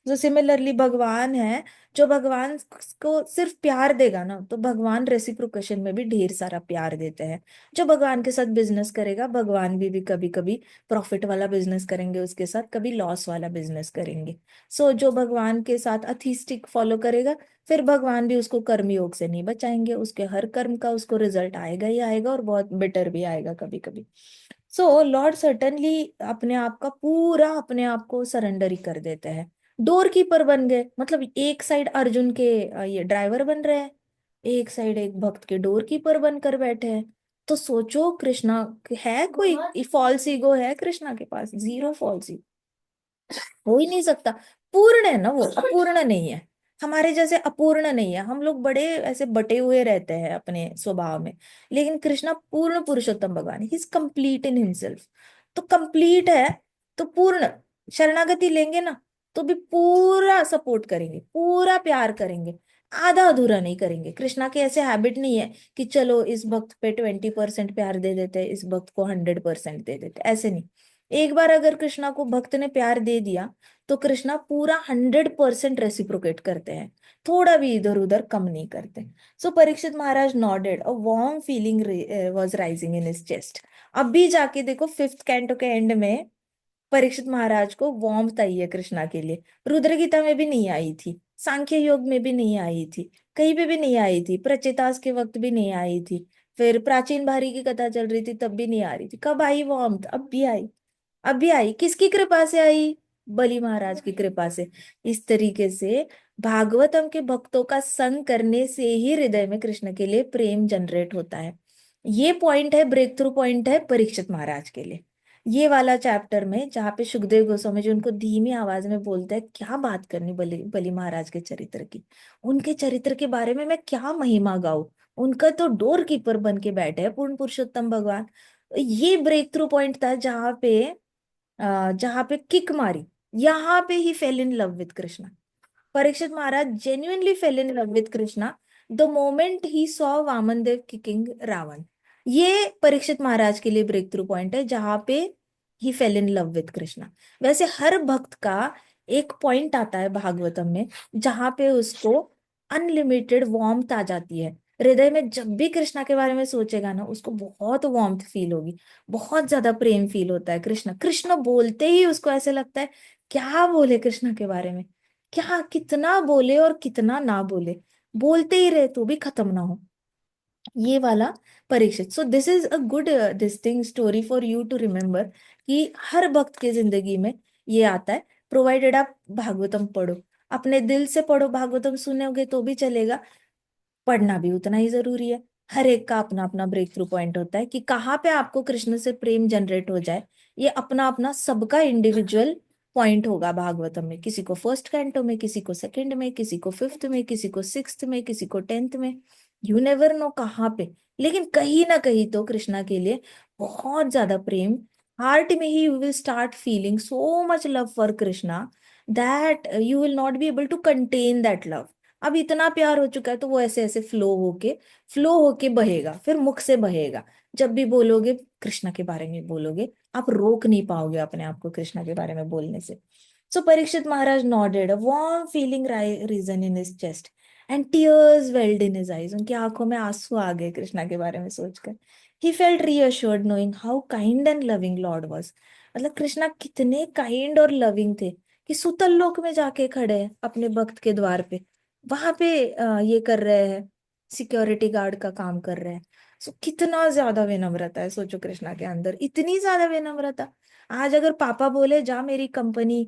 तो सिमिलरली भगवान है, जो भगवान को सिर्फ प्यार देगा ना तो भगवान रेसिप्रोकेशन में भी ढेर सारा प्यार देते हैं। जो भगवान के साथ बिजनेस करेगा, भगवान भी कभी कभी प्रॉफिट वाला बिजनेस करेंगे उसके साथ, कभी लॉस वाला बिजनेस करेंगे। सो जो भगवान के साथ अथिस्टिक फॉलो करेगा, फिर भगवान भी उसको कर्म योग से नहीं बचाएंगे, उसके हर कर्म का उसको रिजल्ट आएगा ही आएगा, और बहुत बेटर भी आएगा कभी कभी। सो लॉर्ड सर्टनली अपने आप का पूरा अपने आप को सरेंडर ही कर देते हैं। डोर कीपर बन गए, मतलब एक साइड अर्जुन के ये ड्राइवर बन रहे हैं, एक साइड एक भक्त के डोर कीपर बनकर बैठे हैं। तो सोचो कृष्णा, है कोई फॉल्स ईगो है कृष्णा के पास? जीरो फॉल्स, हो ही नहीं सकता। पूर्ण है ना वो, अपूर्ण नहीं है। हमारे जैसे अपूर्ण नहीं है, हम लोग बड़े ऐसे बटे हुए रहते हैं अपने स्वभाव में। लेकिन कृष्णा पूर्ण पुरुषोत्तम भगवान, he is complete in himself. तो कंप्लीट है तो पूर्ण, शरणागति लेंगे ना तो भी पूरा सपोर्ट करेंगे, पूरा प्यार करेंगे, आधा अधूरा नहीं करेंगे। कृष्णा के ऐसे हैबिट नहीं है कि चलो इस भक्त पे 20% प्यार दे देते हैं, इस भक्त को 100% दे देते हैं, ऐसे नहीं। एक बार अगर कृष्णा को भक्त ने प्यार दे दिया तो कृष्णा पूरा 100% रेसिप्रोकेट करते हैं, थोड़ा भी इधर उधर कम नहीं करते। So Parikshit Maharaj nodded, a warm feeling was rising in his chest. अब भी जाके देखो फिफ्थ कैंटो के एंड में परीक्षित महाराज को वार्मथ आई है कृष्णा के लिए। रुद्र गीता में भी नहीं आई थी, सांख्य योग में भी नहीं आई थी, कहीं पे भी नहीं आई थी, प्रचेतास के वक्त भी नहीं आई थी, फिर प्राचीन भारी की कथा चल रही थी तब भी नहीं आ रही थी। कब आई वार्मथ? अब भी आई। अभी आई, किसकी कृपा से आई? बलि महाराज की कृपा से। इस तरीके से भागवतम के भक्तों का संग करने से ही हृदय में कृष्ण के लिए प्रेम जनरेट होता है। ये पॉइंट है, ब्रेक थ्रू पॉइंट है परीक्षित महाराज के लिए। ये वाला चैप्टर में जहाँ पे सुखदेव गोस्वामी जी उनको धीमी आवाज में बोलते हैं, क्या बात करनी बलि बलि महाराज के चरित्र की, उनके चरित्र के बारे में मैं क्या महिमा गाऊं, उनका तो डोर कीपर बन के बैठे हैं पूर्ण पुरुषोत्तम भगवान। ये ब्रेक थ्रू पॉइंट था जहाँ पे किक मारी, यहाँ पे ही fell in love with Krishna. Parikshit Maharaj genuinely fell in love with Krishna the moment he saw Vaman Dev kicking Ravan. ये परीक्षित महाराज के लिए ब्रेक थ्रू पॉइंट है जहाँ पे ही fell in love with Krishna. वैसे हर भक्त का एक पॉइंट आता है भागवतम में जहाँ पे उसको अनलिमिटेड वार्मथ आ जाती है हृदय में। जब भी कृष्णा के बारे में सोचेगा ना उसको बहुत वार्मथ फील होगी, बहुत ज्यादा प्रेम फील होता है। कृष्ण कृष्ण बोलते ही उसको ऐसे लगता है, क्या बोले कृष्ण के बारे में, क्या कितना बोले और कितना ना बोले, बोलते ही रहे तो भी खत्म ना हो। ये वाला Parikshit. So this is a good this thing story for you to remember कि हर भक्त के जिंदगी में ये आता है, प्रोवाइडेड आप भागवतम पढ़ो, अपने दिल से पढ़ो। भागवतम सुनोगे तो भी चलेगा, पढ़ना भी उतना ही जरूरी है। हर एक का अपना अपना ब्रेक थ्रू पॉइंट होता है कि कहाँ पे आपको कृष्ण से प्रेम जनरेट हो जाए। ये अपना अपना सबका इंडिविजुअल पॉइंट होगा भागवतम में, किसी को फर्स्ट कैंटो में, किसी को सेकंड में, किसी को फिफ्थ में, किसी को सिक्स्थ में, किसी को 10th में। यू नेवर नो कहाँ पे, लेकिन कहीं ना कहीं तो कृष्णा के लिए बहुत ज्यादा प्रेम, हार्ट में ही you will start feeling so much love for Krishna that you will not be able to contain that love. अब इतना प्यार हो चुका है तो वो ऐसे ऐसे फ्लो होके बहेगा, फिर मुख से बहेगा। जब भी बोलोगे कृष्णा के बारे में बोलोगे, आप रोक नहीं पाओगे अपने आप को कृष्णा के बारे में बोलने से। So Parikshit Maharaj nodded, a warm feeling risen in his chest and tears welled in his eyes. उनकी आंखों में आंसू आ गए कृष्णा के बारे में सोचकर। He felt reassured knowing how kind and loving Lord was. मतलब कृष्णा कितने काइंड और लविंग थे, कि सुतल लोक में जाके खड़े हैं अपने भक्त के द्वार पे, वहां पे ये कर रहे हैं, सिक्योरिटी गार्ड का काम कर रहे हैं। सो कितना ज्यादा विनम्रता है, सोचो कृष्णा के अंदर इतनी ज्यादा विनम्रता। आज अगर पापा बोले जा मेरी कंपनी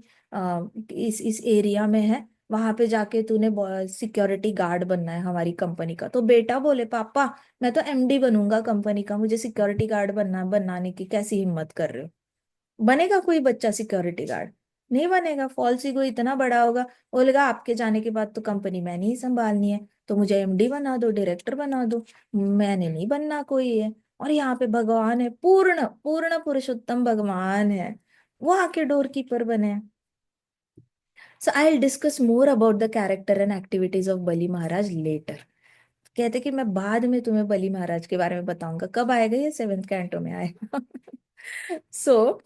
इस एरिया में है, वहां पे जाके तूने सिक्योरिटी गार्ड बनना है हमारी कंपनी का, तो बेटा बोले पापा मैं तो एमडी बनूंगा कंपनी का, मुझे सिक्योरिटी गार्ड बनाने की कैसी हिम्मत कर रहे हो? बनेगा कोई बच्चा सिक्योरिटी गार्ड? नहीं बनेगा। फॉल्स ईगो इतना बड़ा होगा, बोलेगा आपके जाने के बाद तो कंपनी मैंने ही संभालनी है, तो मुझे एमडी बना दो, डायरेक्टर बना दो, मैंने नहीं बनना कोई है। और यहाँ पे भगवान है, पूर्ण पूर्ण पुरुषोत्तम भगवान है, वो आके डोर कीपर बने। So I will discuss more about the character and activities of Bali Maharaj later. कहते कि मैं बाद में तुम्हें बली महाराज के बारे में बताऊंगा। कब आएगा? ये 7th कैंटो में आएगा। सो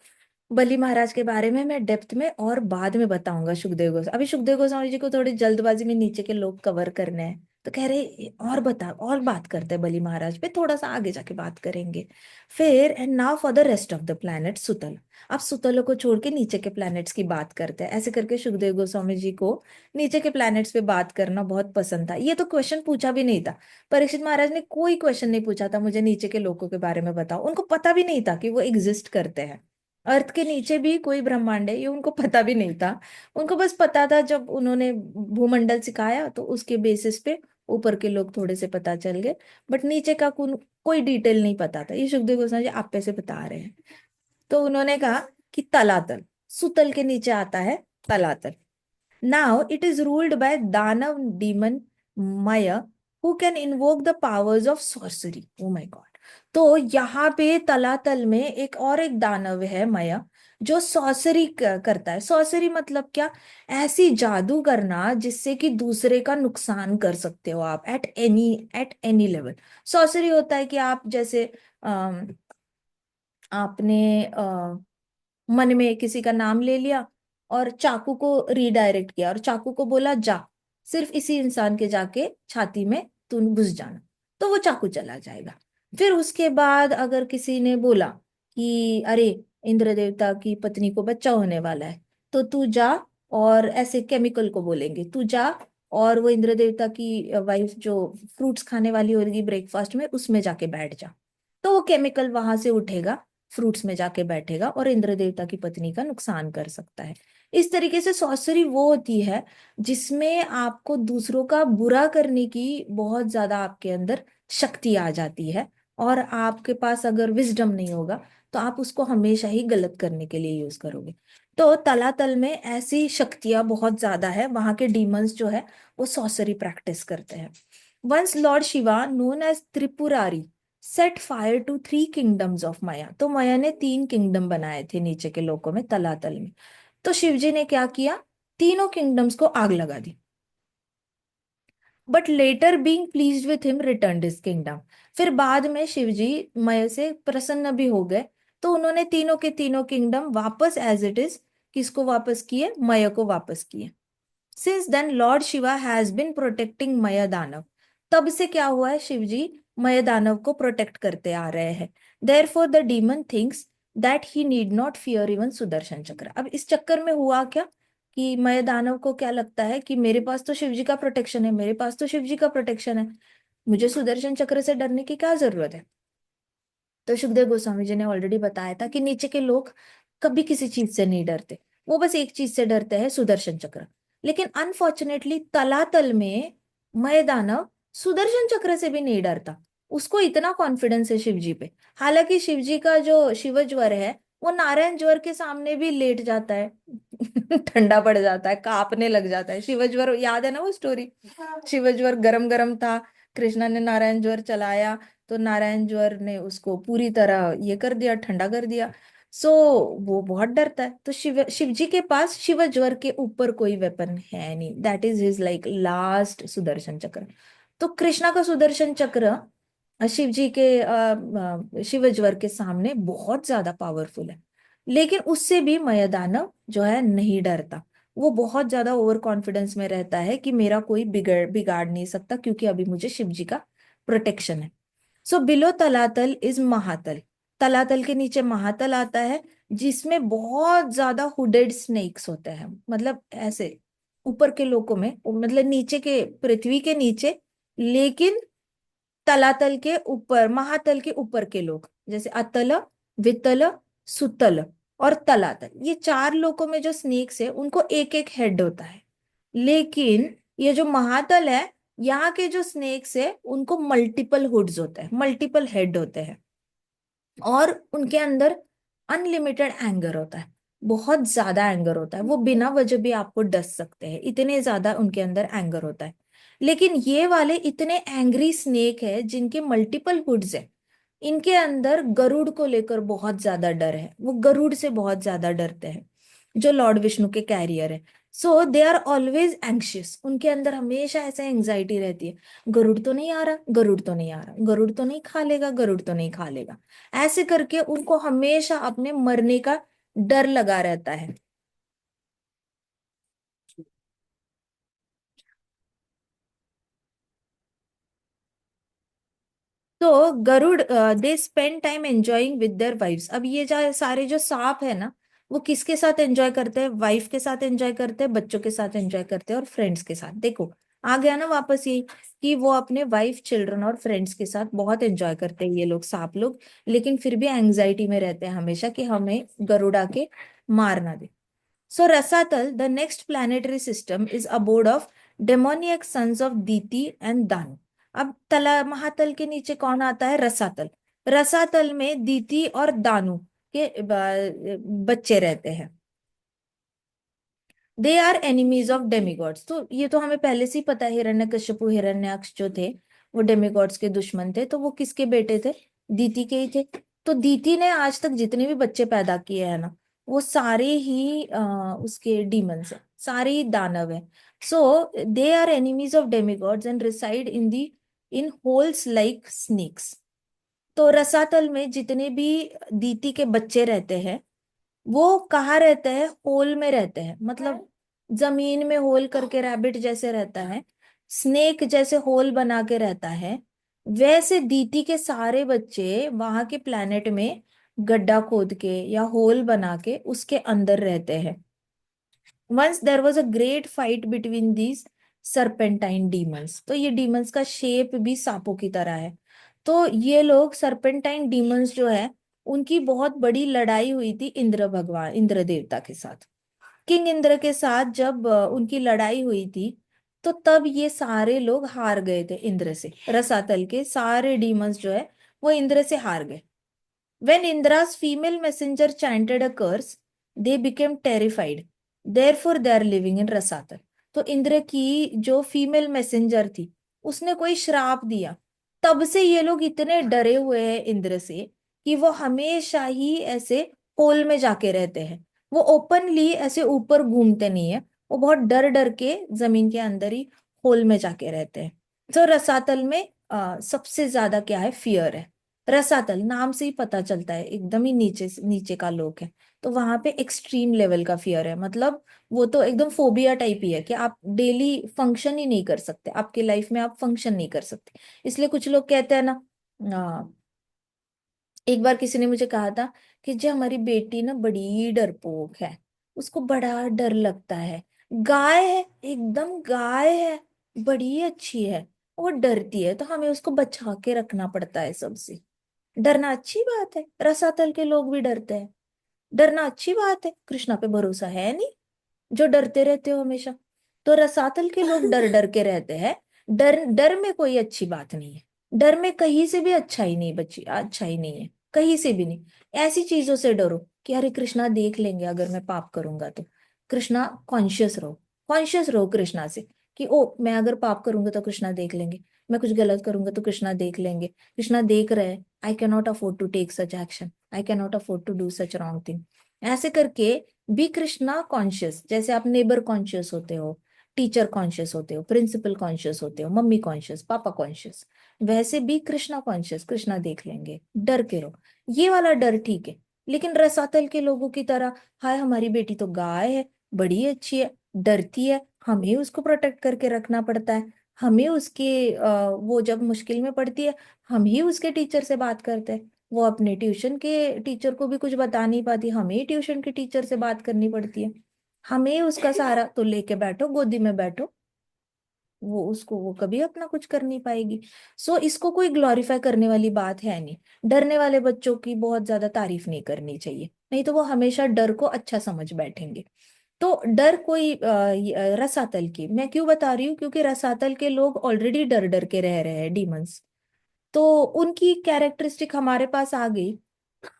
बली महाराज के बारे में मैं डेप्थ में और बाद में बताऊंगा सुखदेव गोस्वामी। अभी सुखदेव गोस्वामी जी को थोड़ी जल्दबाजी में नीचे के लोग कवर करने हैं, तो कह रहे और बता, और बात करते हैं बली महाराज पे, थोड़ा सा आगे जाके बात करेंगे। फिर and now for the rest of the planet सुतल। अब सुतलों को छोड़ के नीचे के प्लैनेट्स की बात करते हैं। ऐसे करके सुखदेव गोस्वामी जी को नीचे के प्लैनेट्स पे बात करना बहुत पसंद था। ये तो क्वेश्चन पूछा भी नहीं था, परीक्षित महाराज ने कोई क्वेश्चन नहीं पूछा था मुझे नीचे के लोगों के बारे में बताओ। उनको पता भी नहीं था कि वो एग्जिस्ट करते हैं, अर्थ के नीचे भी कोई ब्रह्मांड है, ये उनको पता भी नहीं था। उनको बस पता था जब उन्होंने भूमंडल सिखाया तो उसके बेसिस पे ऊपर के लोग थोड़े से पता चल गए, बट नीचे का कोई डिटेल नहीं पता था। ये सुखदेव गोस्वामी जी आप पे से बता रहे हैं। तो उन्होंने कहा कि तलातल, सुतल के नीचे आता है तलातल। Now it is ruled by Danav demon Maya who can invoke the powers of sorcery. Oh my God. तो यहाँ पे तलातल में एक दानव है मया, जो सॉसरी करता है। सॉसरी मतलब क्या? ऐसी जादू करना जिससे कि दूसरे का नुकसान कर सकते हो आप एट एनी लेवल। सॉसरी होता है कि आप जैसे आपने मन में किसी का नाम ले लिया और चाकू को रीडायरेक्ट किया और चाकू को बोला जा, सिर्फ इसी इंसान के जाके छाती में तू घुस जाना, तो वो चाकू चला जाएगा। फिर उसके बाद अगर किसी ने बोला कि अरे इंद्र देवता की पत्नी को बच्चा होने वाला है, तो तू जा, और ऐसे केमिकल को बोलेंगे तू जा, और वो इंद्र देवता की वाइफ जो फ्रूट्स खाने वाली होगी ब्रेकफास्ट में, उसमें जाके बैठ जा, तो वो केमिकल वहां से उठेगा, फ्रूट्स में जाके बैठेगा और इंद्र देवता की पत्नी का नुकसान कर सकता है। इस तरीके से सॉर्सरी वो होती है जिसमें आपको दूसरों का बुरा करने की बहुत ज्यादा आपके अंदर शक्ति आ जाती है, और आपके पास अगर विजडम नहीं होगा तो आप उसको हमेशा ही गलत करने के लिए यूज करोगे। तो तलातल में ऐसी शक्तियां बहुत ज्यादा है, वहां के डीमंस जो है वो सॉर्सरी प्रैक्टिस करते हैं। Once lord Shiva known as Tripurari set fire to 3 kingdoms of Maya. तो माया ने 3 किंगडम बनाए थे नीचे के लोकों में तलातल में। तो शिवजी ने क्या किया? तीनों किंगडम्स को आग लगा दी। But later being pleased with him return his kingdom. फिर बाद में शिवजी मय से प्रसन्न भी हो गए, तो उन्होंने तीनों के तीनों किंगडम वापस एज इट इज किसको वापस किए? मय को वापस किए। Since then lord Shiva has been protecting Maya Danav. तब से क्या हुआ है? शिवजी मय दानव को प्रोटेक्ट करते आ रहे हैं। Therefore the demon thinks that he need not fear even Sudarshan Chakra. अब इस चक्कर में हुआ क्या कि मय दानव को क्या लगता है कि मेरे पास तो शिवजी का प्रोटेक्शन है, मेरे पास तो शिवजी का प्रोटेक्शन है, मुझे सुदर्शन चक्र से डरने की क्या जरूरत है? तो सुखदेव गोस्वामी जी ने ऑलरेडी बताया था कि नीचे के लोग कभी किसी चीज से नहीं डरते, वो बस एक चीज से डरते हैं, सुदर्शन चक्र। लेकिन अनफॉर्चुनेटली तलातल में मय दानव सुदर्शन चक्र से भी नहीं डरता। उसको इतना कॉन्फिडेंस है शिवजी पे। हालांकि शिवजी का जो शिव ज्वर है वो नारायण ज्वर के सामने भी लेट जाता है। ठंडा पड़ जाता है, कांपने लग जाता है। शिव ज्वर याद है ना वो स्टोरी? शिव ज्वर गरम गरम था, कृष्णा ने नारायण ज्वर चलाया, तो नारायण ज्वर ने उसको पूरी तरह ये कर दिया, ठंडा कर दिया। सो वो बहुत डरता है। तो शिव जी के पास शिव ज्वर के ऊपर कोई वेपन है नहीं, that is his like last Sudarshan चक्र। तो कृष्णा का सुदर्शन चक्र शिव जी के शिव ज्वर के सामने बहुत ज्यादा पावरफुल है। लेकिन उससे भी मयदानव जो है नहीं डरता। वो बहुत ज्यादा ओवर कॉन्फिडेंस में रहता है कि मेरा कोई बिगड़ बिगाड़ नहीं सकता, क्योंकि अभी मुझे शिव जी का प्रोटेक्शन है। So below तलातल is महातल। तलातल के नीचे महातल आता है, जिसमें बहुत ज्यादा हुडेड स्नेक्स होते हैं, मतलब ऐसे ऊपर के लोकों में, मतलब नीचे के, पृथ्वी के नीचे, लेकिन तलातल के ऊपर, महातल के ऊपर के लोग, जैसे अतल, वितल, सुतल और तलातल, ये चार लोकों में जो स्नेक्स है उनको एक एक हेड होता है। लेकिन ये जो महातल है, यहाँ के जो स्नेक्स है उनको मल्टीपल हुड्स होते हैं, मल्टीपल हेड होते हैं, और उनके अंदर अनलिमिटेड एंगर होता है, बहुत ज्यादा एंगर होता है, वो बिना वजह भी आपको डस सकते हैं, इतने ज्यादा उनके अंदर एंगर होता है। लेकिन ये वाले इतने एंग्री स्नेक है जिनके मल्टीपल हुड्स है, इनके अंदर गरुड़ को लेकर बहुत ज्यादा डर है, वो गरुड़ से बहुत ज्यादा डरते हैं, जो लॉर्ड विष्णु के कैरियर है। सो दे आर ऑलवेज एंग्शियस, उनके अंदर हमेशा ऐसे एंग्जाइटी रहती है, गरुड़ तो नहीं आ रहा, गरुड़ तो नहीं आ रहा, गरुड़ तो नहीं खा लेगा, गरुड़ तो नहीं खा लेगा, ऐसे करके उनको हमेशा अपने मरने का डर लगा रहता है। तो Garuda, they spend time enjoying with their wives. अब ये जो सारे जो सांप है ना, वो किसके साथ एंजॉय करते हैं? वाइफ के साथ एंजॉय करते हैं, बच्चों के साथ एंजॉय करते हैं, और फ्रेंड्स के साथ। देखो, आ गया ना वापस यही, कि वो अपने वाइफ, चिल्ड्रन और फ्रेंड्स के साथ बहुत एंजॉय करते हैं ये लोग, सांप लोग। लेकिन फिर भी एंग्जाइटी में रहते हैं हमेशा कि हमें गरुड़ा के मार ना दे। So Rasatal, the next planetary system, is abode of demoniac sons of Diti and Danu. अब तला महातल के नीचे कौन आता है? रसातल। रसातल में दीति और दानु के बच्चे रहते हैं। They are enemies of demigods. तो ये तो हमें पहले से ही पता है, हिरण्यकश्यपु हिरण्याक्ष जो थे वो डेमिगॉड्स के दुश्मन थे। तो वो किसके बेटे थे? दीति के ही थे। तो दीति ने आज तक जितने भी बच्चे पैदा किए हैं ना, वो सारे ही उसके डीमंस हैं, सारे ही दानव हैं। So they are enemies of demigods and reside in holes like snakes. तो रसातल में जितने भी दीति के बच्चे रहते हैं, वो कहाँ रहते हैं? होल में रहते हैं, मतलब जमीन में होल करके रैबिट जैसे रहता है, स्नेक जैसे होल बना के रहता है, वैसे दीति के सारे बच्चे वहां के प्लेनेट में गड्ढा खोद के या होल बना के उसके अंदर रहते हैं। Once there was a great fight between these serpentine demons. तो ये डीमंस का शेप भी सांपों की तरह है। तो ये लोग सरपेंटाइन डीमंस जो है, उनकी बहुत बड़ी लड़ाई हुई थी इंद्र भगवान, इंद्र देवता के साथ, किंग इंद्र के साथ। जब उनकी लड़ाई हुई थी, तो तब ये सारे लोग हार गए थे इंद्र से। रसातल के सारे डीमंस जो है वो इंद्र से हार गए। When Indra's female messenger chanted a curse, they became terrified. Therefore, they are living in Rasatal. तो इंद्र की जो फीमेल मैसेंजर थी, उसने कोई श्राप दिया, तब से ये लोग इतने डरे हुए हैं इंद्र से कि वो हमेशा ही ऐसे होल में जाके रहते हैं। वो ओपनली ऐसे ऊपर घूमते नहीं है, वो बहुत डर डर के जमीन के अंदर ही होल में जाके रहते हैं। तो रसातल में सबसे ज्यादा क्या है? फियर है। रसातल नाम से ही पता चलता है, एकदम ही नीचे नीचे का लोक है। तो वहां पे एक्सट्रीम लेवल का फियर है, मतलब वो तो एकदम फोबिया टाइप ही है कि आप डेली फंक्शन ही नहीं कर सकते, आपके लाइफ में आप फंक्शन नहीं कर सकते। इसलिए कुछ लोग कहते हैं ना, आ, एक बार किसी ने मुझे कहा था कि जो हमारी बेटी ना बड़ी डरपोक है, उसको बड़ा डर लगता है, गाय है, एकदम गाय है, बड़ी अच्छी है, वो डरती है, तो हमें उसको बचा के रखना पड़ता है सबसे। डरना अच्छी बात है, रसातल के लोग भी डरते हैं, डरना अच्छी बात है, कृष्णा पे भरोसा है नहीं जो डरते रहते हो हमेशा। तो रसातल के लोग डर डर के रहते हैं। डर डर में कोई अच्छी बात नहीं है, डर में कहीं से भी अच्छा ही नहीं, बच्ची अच्छा ही नहीं है, कहीं से भी नहीं। ऐसी चीजों से डरो कि अरे कृष्णा देख लेंगे अगर मैं पाप करूंगा तो। कृष्णा कॉन्शियस रहो, कॉन्शियस रहो कृष्णा से, कि ओ मैं अगर पाप करूंगा तो कृष्णा देख लेंगे, मैं कुछ गलत करूंगा तो कृष्णा देख लेंगे, कृष्णा देख रहे हैं, I can not afford to take such action, I can not afford to do such wrong thing. ऐसे करके बी कृष्णा कॉन्शियस, जैसे आप नेबर कॉन्शियस होते हो, टीचर कॉन्शियस होते हो, प्रिंसिपल कॉन्शियस होते हो, मम्मी कॉन्शियस, पापा कॉन्शियस, वैसे भी कृष्णा कॉन्शियस, कृष्णा देख लेंगे, डर के रहो। ये वाला डर ठीक है। लेकिन रसातल के लोगों की तरह, हाय हमारी बेटी तो गाय है, बड़ी अच्छी है, डरती है, हमें उसको प्रोटेक्ट करके रखना पड़ता है, हमें उसके वो जब मुश्किल में पड़ती है, हम ही उसके टीचर से बात करते हैं, वो अपने ट्यूशन के टीचर को भी कुछ बता नहीं पाती, हमें ही ट्यूशन के टीचर से बात करनी पड़ती है, हमें उसका सहारा, तो लेके बैठो, गोदी में बैठो, वो उसको वो कभी अपना कुछ कर नहीं पाएगी। सो इसको कोई ग्लोरीफाई करने वाली बात है नहीं। डरने वाले बच्चों की बहुत ज्यादा तारीफ नहीं करनी चाहिए, नहीं तो वो हमेशा डर को अच्छा समझ बैठेंगे। तो डर कोई रसातल की मैं क्यों बता रही हूँ, क्योंकि रसातल के लोग ऑलरेडी डर डर के रह रहे हैं, डीमंस। तो उनकी कैरेक्टरिस्टिक हमारे पास आ गई,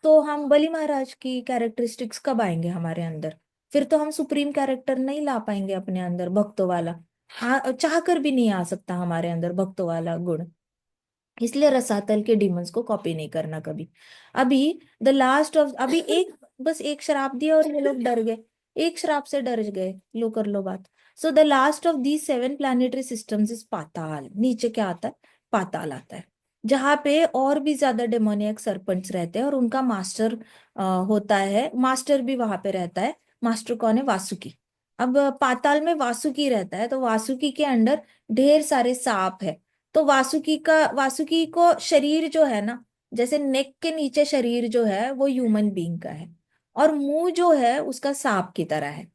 तो हम बलि महाराज की कैरेक्टरिस्टिक्स कब आएंगे हमारे अंदर? फिर तो हम सुप्रीम कैरेक्टर नहीं ला पाएंगे अपने अंदर, भक्तों वाला। हाँ, चाह कर भी नहीं आ सकता हमारे अंदर भक्तों वाला गुण। इसलिए रसातल के डीमंस को कॉपी नहीं करना कभी। अभी द लास्ट ऑफ, अभी एक, बस एक श्राप दिया और ये लोग डर गए, एक श्राप से डर गए, लो कर लो बात। So the last of these 7 planetary systems is Patal. नीचे क्या आता है? पाताल आता है, जहाँ पे और भी ज्यादा डेमोनियक सरपेंट्स रहते हैं, और उनका मास्टर होता है, मास्टर भी वहां पे रहता है। मास्टर कौन है? वासुकी। अब पाताल में वासुकी रहता है, तो वासुकी के अंडर ढेर सारे सांप है। तो वासुकी को शरीर जो है ना, जैसे नेक के नीचे शरीर जो है वो ह्यूमन बीइंग का है, और मुंह जो है उसका सांप की तरह है।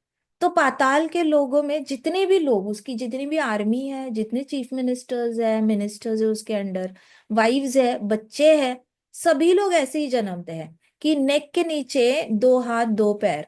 तो पाताल के लोगों में जितने भी लोग, उसकी जितनी भी आर्मी है, जितने चीफ मिनिस्टर्स है उसके अंडर, वाइव्स है, बच्चे हैं, सभी लोग ऐसे ही जन्मते हैं कि नेक के नीचे 2 हाथ 2 पैर,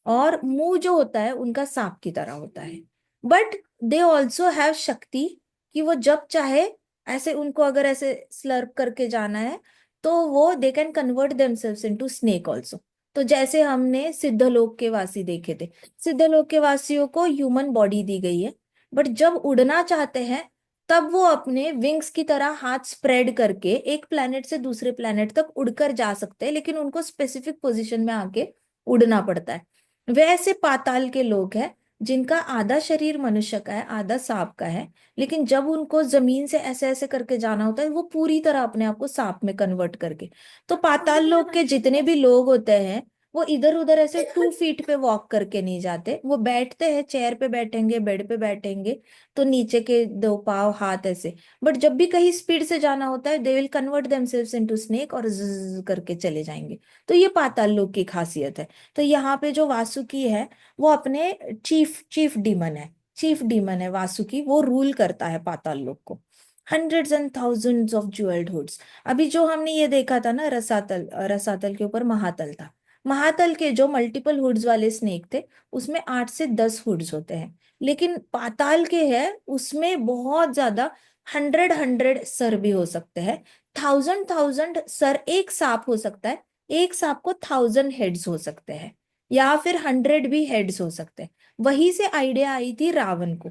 और मुंह जो होता है उनका सांप की तरह होता है। बट दे ऑल्सो हैव शक्ति, कि वो जब चाहे, ऐसे उनको अगर ऐसे स्लर्प करके जाना है, तो वो they can convert themselves into snake also. तो जैसे हमने सिद्धलोक के वासी देखे थे, सिद्धलोक के वासियों को ह्यूमन बॉडी दी गई है, बट जब उड़ना चाहते हैं तब वो अपने विंग्स की तरह हाथ स्प्रेड करके एक प्लेनेट से दूसरे प्लेनेट तक उड़कर जा सकते हैं, लेकिन उनको स्पेसिफिक पोजीशन में आके उड़ना पड़ता है। वैसे पाताल के लोग हैं जिनका आधा शरीर मनुष्य का है, आधा सांप का है, लेकिन जब उनको जमीन से ऐसे ऐसे करके जाना होता है, वो पूरी तरह अपने आप को सांप में कन्वर्ट करके। तो पाताल लोग के जितने भी लोग होते हैं, वो इधर उधर ऐसे 2 फीट पे वॉक करके नहीं जाते, वो बैठते हैं, चेयर पे बैठेंगे, बेड पे बैठेंगे, तो नीचे के 2 पाँव हाथ ऐसे। बट जब भी कहीं स्पीड से जाना होता है, they will convert themselves into snake और ज़ करके चले जाएंगे। तो ये पाताल लोग की खासियत है। तो यहाँ पे जो वासुकी है, वो अपने चीफ डीमन है, चीफ डीमन है वासुकी, वो रूल करता है पाताल लोक को। Hundreds and thousands of jewelled hoods. अभी जो हमने ये देखा था ना, रसातल, रसातल के ऊपर महातल था, महातल के जो मल्टीपल हुड्स वाले स्नेक थे, उसमें 8 से 10 हुड्स होते हैं। लेकिन पाताल के है, उसमें बहुत ज्यादा, 100 सर भी हो सकते हैं, 1000 सर एक सांप हो सकता है, एक सांप को 1000 हेड्स हो सकते हैं, या फिर 100 भी हेड्स हो सकते हैं। वहीं से आइडिया आई थी रावण को।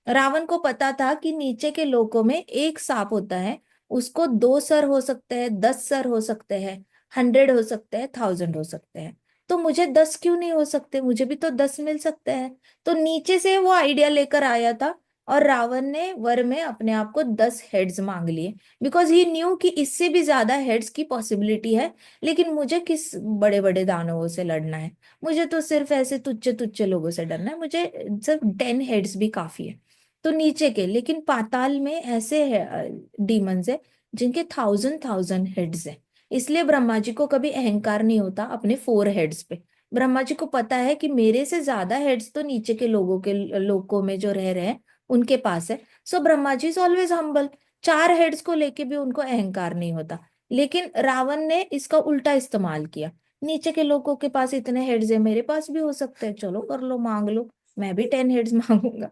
रावण को पता था कि नीचे के लोकों में एक सांप होता है, उसको 2 सर हो सकते हैं, 10 सर हो सकते हैं, 100 हो सकते हैं, 1000 हो सकते हैं। तो मुझे 10 क्यों नहीं हो सकते? मुझे भी तो 10 मिल सकते हैं। तो नीचे से वो आइडिया लेकर आया था, और रावण ने वर में अपने आप को 10 हेड्स मांग लिए, बिकॉज ही न्यू कि इससे भी ज्यादा हेड्स की पॉसिबिलिटी है। लेकिन मुझे किस बड़े बड़े दानवों से लड़ना है, मुझे तो सिर्फ ऐसे तुच्छ तुच्छ लोगों से डरना है, मुझे सिर्फ 10 हेड्स भी काफी है। तो नीचे के, लेकिन पाताल में ऐसे है डीमंस है जिनके 1000 हेड्स है। इसलिए ब्रह्मा जी को कभी अहंकार नहीं होता अपने 4 हेड्स पे। ब्रह्मा जी को पता है कि मेरे से ज्यादा हेड्स तो नीचे के लोगों के, लोगों में जो रह रहे हैं उनके पास है। सो Brahma ji is always humble, 4 heads को लेके भी उनको अहंकार नहीं होता। लेकिन रावण ने इसका उल्टा इस्तेमाल किया, नीचे के लोगों के पास इतने हेड्स है, मेरे पास भी हो सकते हैं, चलो कर लो, मांग लो, मैं भी 10 हेड्स मांगूंगा।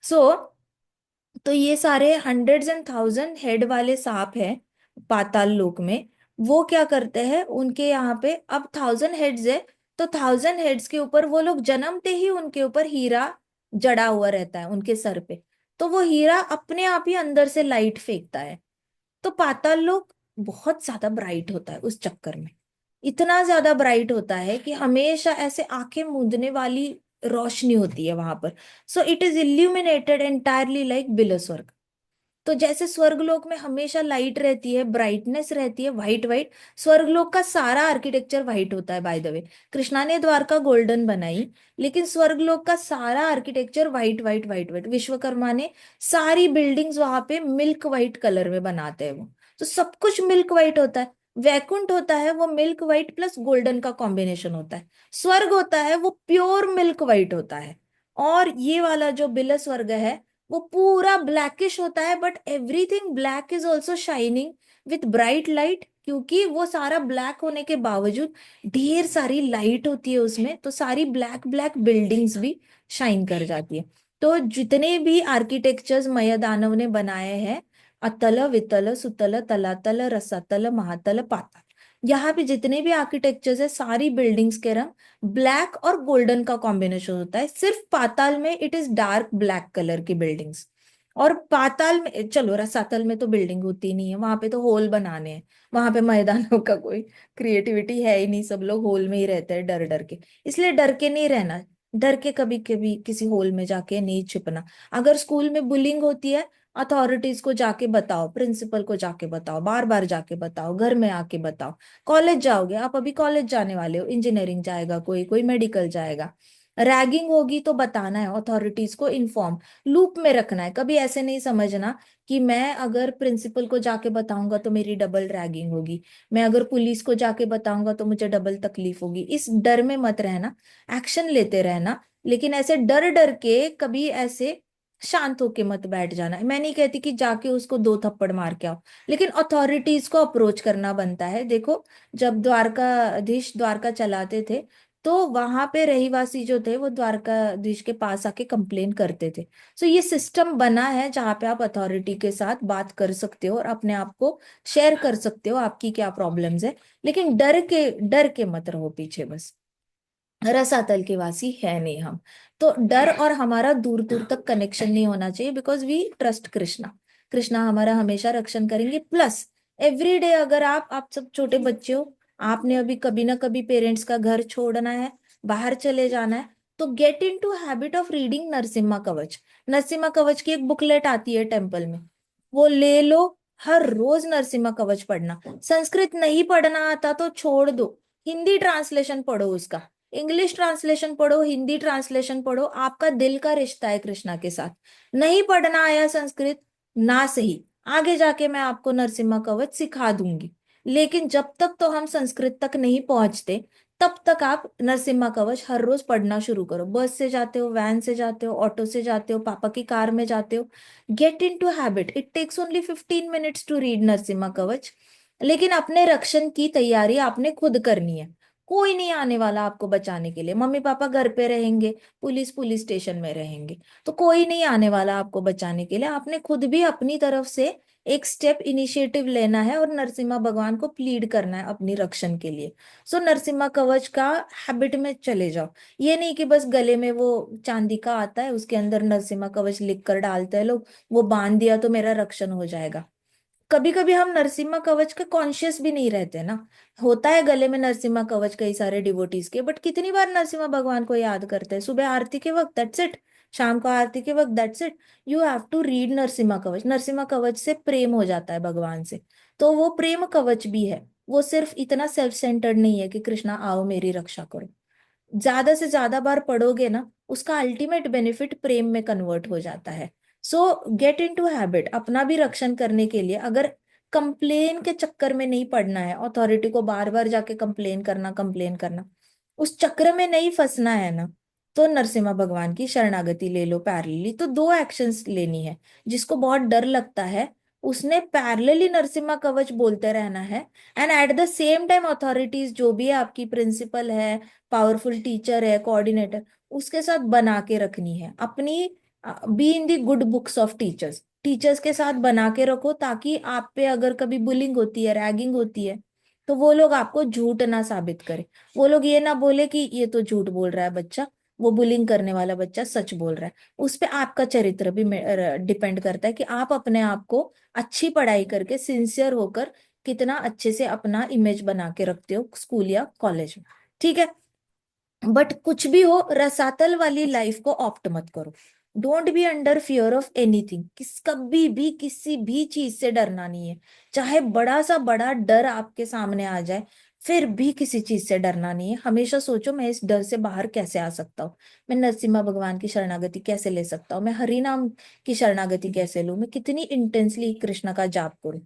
सो तो ये सारे 100s and 1000 हेड वाले सांप हैं पाताल लोक में। वो क्या करते हैं, उनके यहाँ पे अब 1000 हेड्स है, तो 1000 हेड्स के ऊपर वो लोग जन्मते ही उनके ऊपर हीरा जड़ा हुआ रहता है उनके सर पे। तो वो हीरा अपने आप ही अंदर से लाइट फेंकता है। तो पाताल लोक बहुत ज्यादा ब्राइट होता है उस चक्कर में, इतना ज्यादा ब्राइट होता है कि हमेशा ऐसे आंखें मूंदने वाली रोशनी होती है वहां पर। So it is illuminated entirely like below स्वर्ग। तो जैसे स्वर्गलोक में हमेशा लाइट रहती है, ब्राइटनेस रहती है, व्हाइट व्हाइट, स्वर्गलोक का सारा आर्किटेक्चर व्हाइट होता है। बाय द वे, कृष्णा ने द्वारका गोल्डन बनाई, लेकिन स्वर्गलोक का सारा architecture white white white white, Vishwakarma ने सारी बिल्डिंग्स वहां पे मिल्क व्हाइट कलर में बनाते हैं वो। तो सब कुछ मिल्क व्हाइट होता है। वैकुंठ होता है वो मिल्क वाइट प्लस गोल्डन का कॉम्बिनेशन होता है। स्वर्ग होता है वो प्योर मिल्क वाइट होता है। और ये वाला जो बिल स्वर्ग है वो पूरा ब्लैकिश होता है, but everything black is also shining with bright light, क्योंकि वो सारा ब्लैक होने के बावजूद ढेर सारी लाइट होती है उसमें, तो सारी ब्लैक ब्लैक बिल्डिंग्स भी शाइन कर जाती है। तो जितने भी आर्किटेक्चर्स मय दानव ने बनाए हैं, अतल वितल सुतल तलातल रसातल महातल पाताल, यहाँ पे जितने भी आर्किटेक्चर्स है सारी बिल्डिंग्स के रंग ब्लैक और गोल्डन का कॉम्बिनेशन होता है। सिर्फ पाताल में it is dark black colour की बिल्डिंग्स। और पाताल में, चलो रसातल में तो बिल्डिंग होती नहीं है, वहां पे तो होल बनाने हैं, वहां पे मैदानों का कोई क्रिएटिविटी है ही नहीं, सब लोग होल में ही रहते हैं डर डर के। इसलिए डर के नहीं रहना, डर के कभी कभी किसी होल में जाके नहीं छिपना। अगर स्कूल में बुलिंग होती है, अथॉरिटीज को जाके बताओ, प्रिंसिपल को जाके बताओ, बार बार जाके बताओ, घर में आके बताओ। कॉलेज जाओगे आप, अभी कॉलेज जाने वाले हो, इंजीनियरिंग जाएगा कोई, कोई मेडिकल जाएगा, रैगिंग होगी तो बताना है अथॉरिटीज को, इन्फॉर्म, लूप में रखना है। कभी ऐसे नहीं समझना कि मैं अगर प्रिंसिपल को जाके बताऊंगा तो मेरी डबल रैगिंग होगी, मैं अगर पुलिस को जाके बताऊंगा तो मुझे डबल तकलीफ होगी। इस डर में मत रहना, एक्शन लेते रहना, लेकिन ऐसे डर डर के कभी ऐसे शांत होके मत बैठ जाना। मैं नहीं कहती कि जाके उसको दो थप्पड़ मार के आओ, लेकिन अथॉरिटीज को अप्रोच करना बनता है। देखो, जब द्वारकाधीश द्वारका चलाते थे, तो वहां पे रहीवासी जो थे वो द्वारकाधीश के पास आके कंप्लेन करते थे। सो ये सिस्टम बना है जहाँ पे आप अथॉरिटी के साथ बात कर सकते हो और अपने आप को शेयर कर सकते हो, आपकी क्या प्रॉब्लम्स है। लेकिन डर के मत रहो पीछे बस। रसातल के वासी है नहीं हम, तो डर और हमारा दूर दूर तक कनेक्शन नहीं होना चाहिए, because we trust Krishna. Krishna हमारा हमेशा रक्षण करेंगे। प्लस एवरी डे, अगर आप सब छोटे बच्चे हो, आपने अभी कभी ना कभी पेरेंट्स का घर छोड़ना है, बाहर चले जाना है, तो get in to habit of reading Narasimha Kavach. Narasimha कवच की एक बुकलेट आती है टेम्पल में, वो ले लो। हर रोज नरसिम्हा कवच पढ़ना। संस्कृत नहीं पढ़ना आता तो छोड़ दो, हिंदी ट्रांसलेशन पढ़ो उसका, इंग्लिश ट्रांसलेशन पढ़ो, हिंदी ट्रांसलेशन पढ़ो। आपका दिल का रिश्ता है कृष्णा के साथ। नहीं पढ़ना आया संस्कृत, ना सही, आगे जाके मैं आपको नरसिम्हा कवच सिखा दूंगी, लेकिन जब तक तो हम संस्कृत तक नहीं पहुंचते, तब तक आप नरसिम्हा कवच हर रोज पढ़ना शुरू करो। बस से जाते हो, वैन से जाते हो, ऑटो से जाते हो, पापा की कार में जाते हो, get in to habit. It takes only 15 minutes to read Narasimha Kavach. लेकिन अपने रक्षण की तैयारी आपने खुद करनी है। कोई नहीं आने वाला आपको बचाने के लिए। मम्मी पापा घर पे रहेंगे, पुलिस पुलिस स्टेशन में रहेंगे, तो कोई नहीं आने वाला आपको बचाने के लिए। आपने खुद भी अपनी तरफ से एक स्टेप इनिशिएटिव लेना है और नरसिम्हा भगवान को प्लीड करना है अपनी रक्षण के लिए। सो नरसिम्हा कवच का हैबिट में चले जाओ। ये नहीं कि बस गले में वो चांदी का आता है, उसके अंदर नरसिम्हा कवच लिख कर डालते हैं लोग, वो बांध दिया तो मेरा रक्षण हो जाएगा। कभी कभी हम नरसिम्हा कवच के कॉन्शियस भी नहीं रहते ना। होता है गले में नरसिम्हा कवच कई सारे डिवोटीज के, बट कितनी बार नरसिम्हा भगवान को याद करते हैं? सुबह आरती के वक्त, दैट्स इट। शाम को आरती के वक्त, that's it. You have to read Narasimha Kavach. Narasimha कवच से प्रेम हो जाता है भगवान से, तो वो प्रेम कवच भी है। वो सिर्फ इतना सेल्फ सेंटर्ड नहीं है कि कृष्णा आओ मेरी रक्षा करो। ज्यादा से ज्यादा बार पढ़ोगे ना, उसका अल्टीमेट बेनिफिट प्रेम में कन्वर्ट हो जाता है। So get in to habit अपना भी रक्षण करने के लिए। अगर कंप्लेन के चक्कर में नहीं पड़ना है, अथॉरिटी को बार बार जाके कंप्लेन करना, उस चक्र में नहीं फंसना है ना, तो नरसिम्हा भगवान की शरणागति ले लो पैरेलली। तो दो एक्शंस लेनी है। जिसको बहुत डर लगता है, उसने पैरेलली नरसिम्हा कवच बोलते रहना है, and at the same time authorities जो भी है, आपकी प्रिंसिपल है, पावरफुल टीचर है, कोऑर्डिनेटर, उसके साथ बना के रखनी है अपनी। Be in the good books of teachers, teachers के साथ बना के रखो, ताकि आप पे अगर कभी बुलिंग होती है, रैगिंग होती है, तो वो लोग आपको झूठ ना साबित करे। वो लोग ये ना बोले कि ये तो झूठ बोल रहा है बच्चा, वो बुलिंग करने वाला बच्चा सच बोल रहा है। उस पे आपका चरित्र भी डिपेंड करता है कि आप अपने आप को अच्छी पढ़ाई करके सिंसियर होकर कितना अच्छे से अपना इमेज बना के रखते हो स्कूल या कॉलेज में। ठीक है, बट कुछ भी हो, रसातल वाली लाइफ को ऑप्ट मत करो। Don't be under fear of anything. कभी भी किसी भी चीज से डरना नहीं है। चाहे बड़ा सा बड़ा डर आपके सामने आ जाए, फिर भी किसी चीज से डरना नहीं है। हमेशा सोचो मैं इस डर से बाहर कैसे आ सकता हूँ, मैं नरसिम्हा भगवान की शरणागति कैसे ले सकता हूँ, मैं हरि नाम की शरणागति कैसे लूँ, मैं कितनी इंटेंसली कृष्ण का जाप करूँ।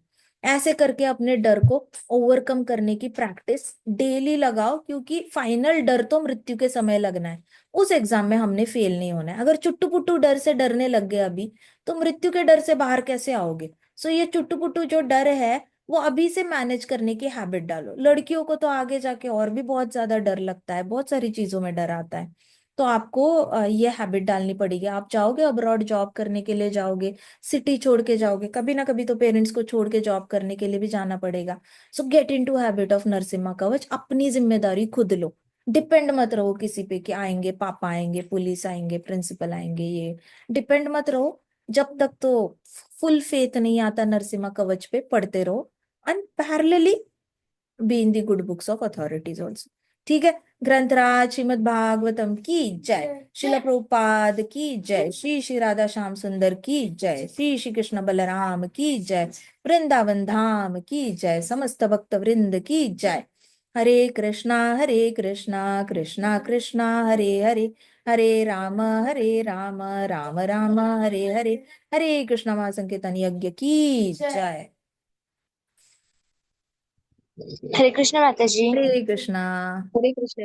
ऐसे करके अपने डर को ओवरकम करने की प्रैक्टिस डेली लगाओ, क्योंकि फाइनल डर तो मृत्यु के समय लगना है। उस एग्जाम में हमने फेल नहीं होना है। अगर चुट्टू पुट्टू डर से डरने लग गए अभी, तो मृत्यु के डर से बाहर कैसे आओगे? सो ये चुट्टू पुट्टू जो डर है, वो अभी से मैनेज करने की हैबिट डालो। लड़कियों को तो आगे जाके और भी बहुत ज्यादा डर लगता है, बहुत सारी चीजों में डर आता है। तो आपको ये हैबिट डालनी पड़ेगी। आप जाओगे अब्रॉड जॉब करने के लिए, जाओगे सिटी छोड़ के जाओगे, कभी ना कभी तो पेरेंट्स को छोड़ के जॉब करने के लिए भी जाना पड़ेगा। So get in to habit of Narasimha Kavach. अपनी जिम्मेदारी खुद लो। डिपेंड मत रहो किसी पे कि आएंगे पापा, आएंगे पुलिस, आएंगे प्रिंसिपल, आएंगे, ये डिपेंड मत रहो। जब तक तो फुल फेथ नहीं आता नरसिम्हा कवच पे, पढ़ते रहो। And parallelly be in the good books of authorities also. ठीक है। ग्रंथराज श्रीमद् भागवतम की जय, शिला प्रभुपाद की जय, श्री श्री राधा श्याम सुंदर की जय, श्री श्री कृष्ण बलराम की जय, वृंदावन धाम की जय, समस्त भक्त वृंद की जय। हरे कृष्णा कृष्णा कृष्णा हरे हरे, हरे राम राम राम हरे हरे। हरे कृष्णा महासंकीर्तन यज्ञ की जय। हरे कृष्ण माता जी। हरे कृष्णा। हरे कृष्ण।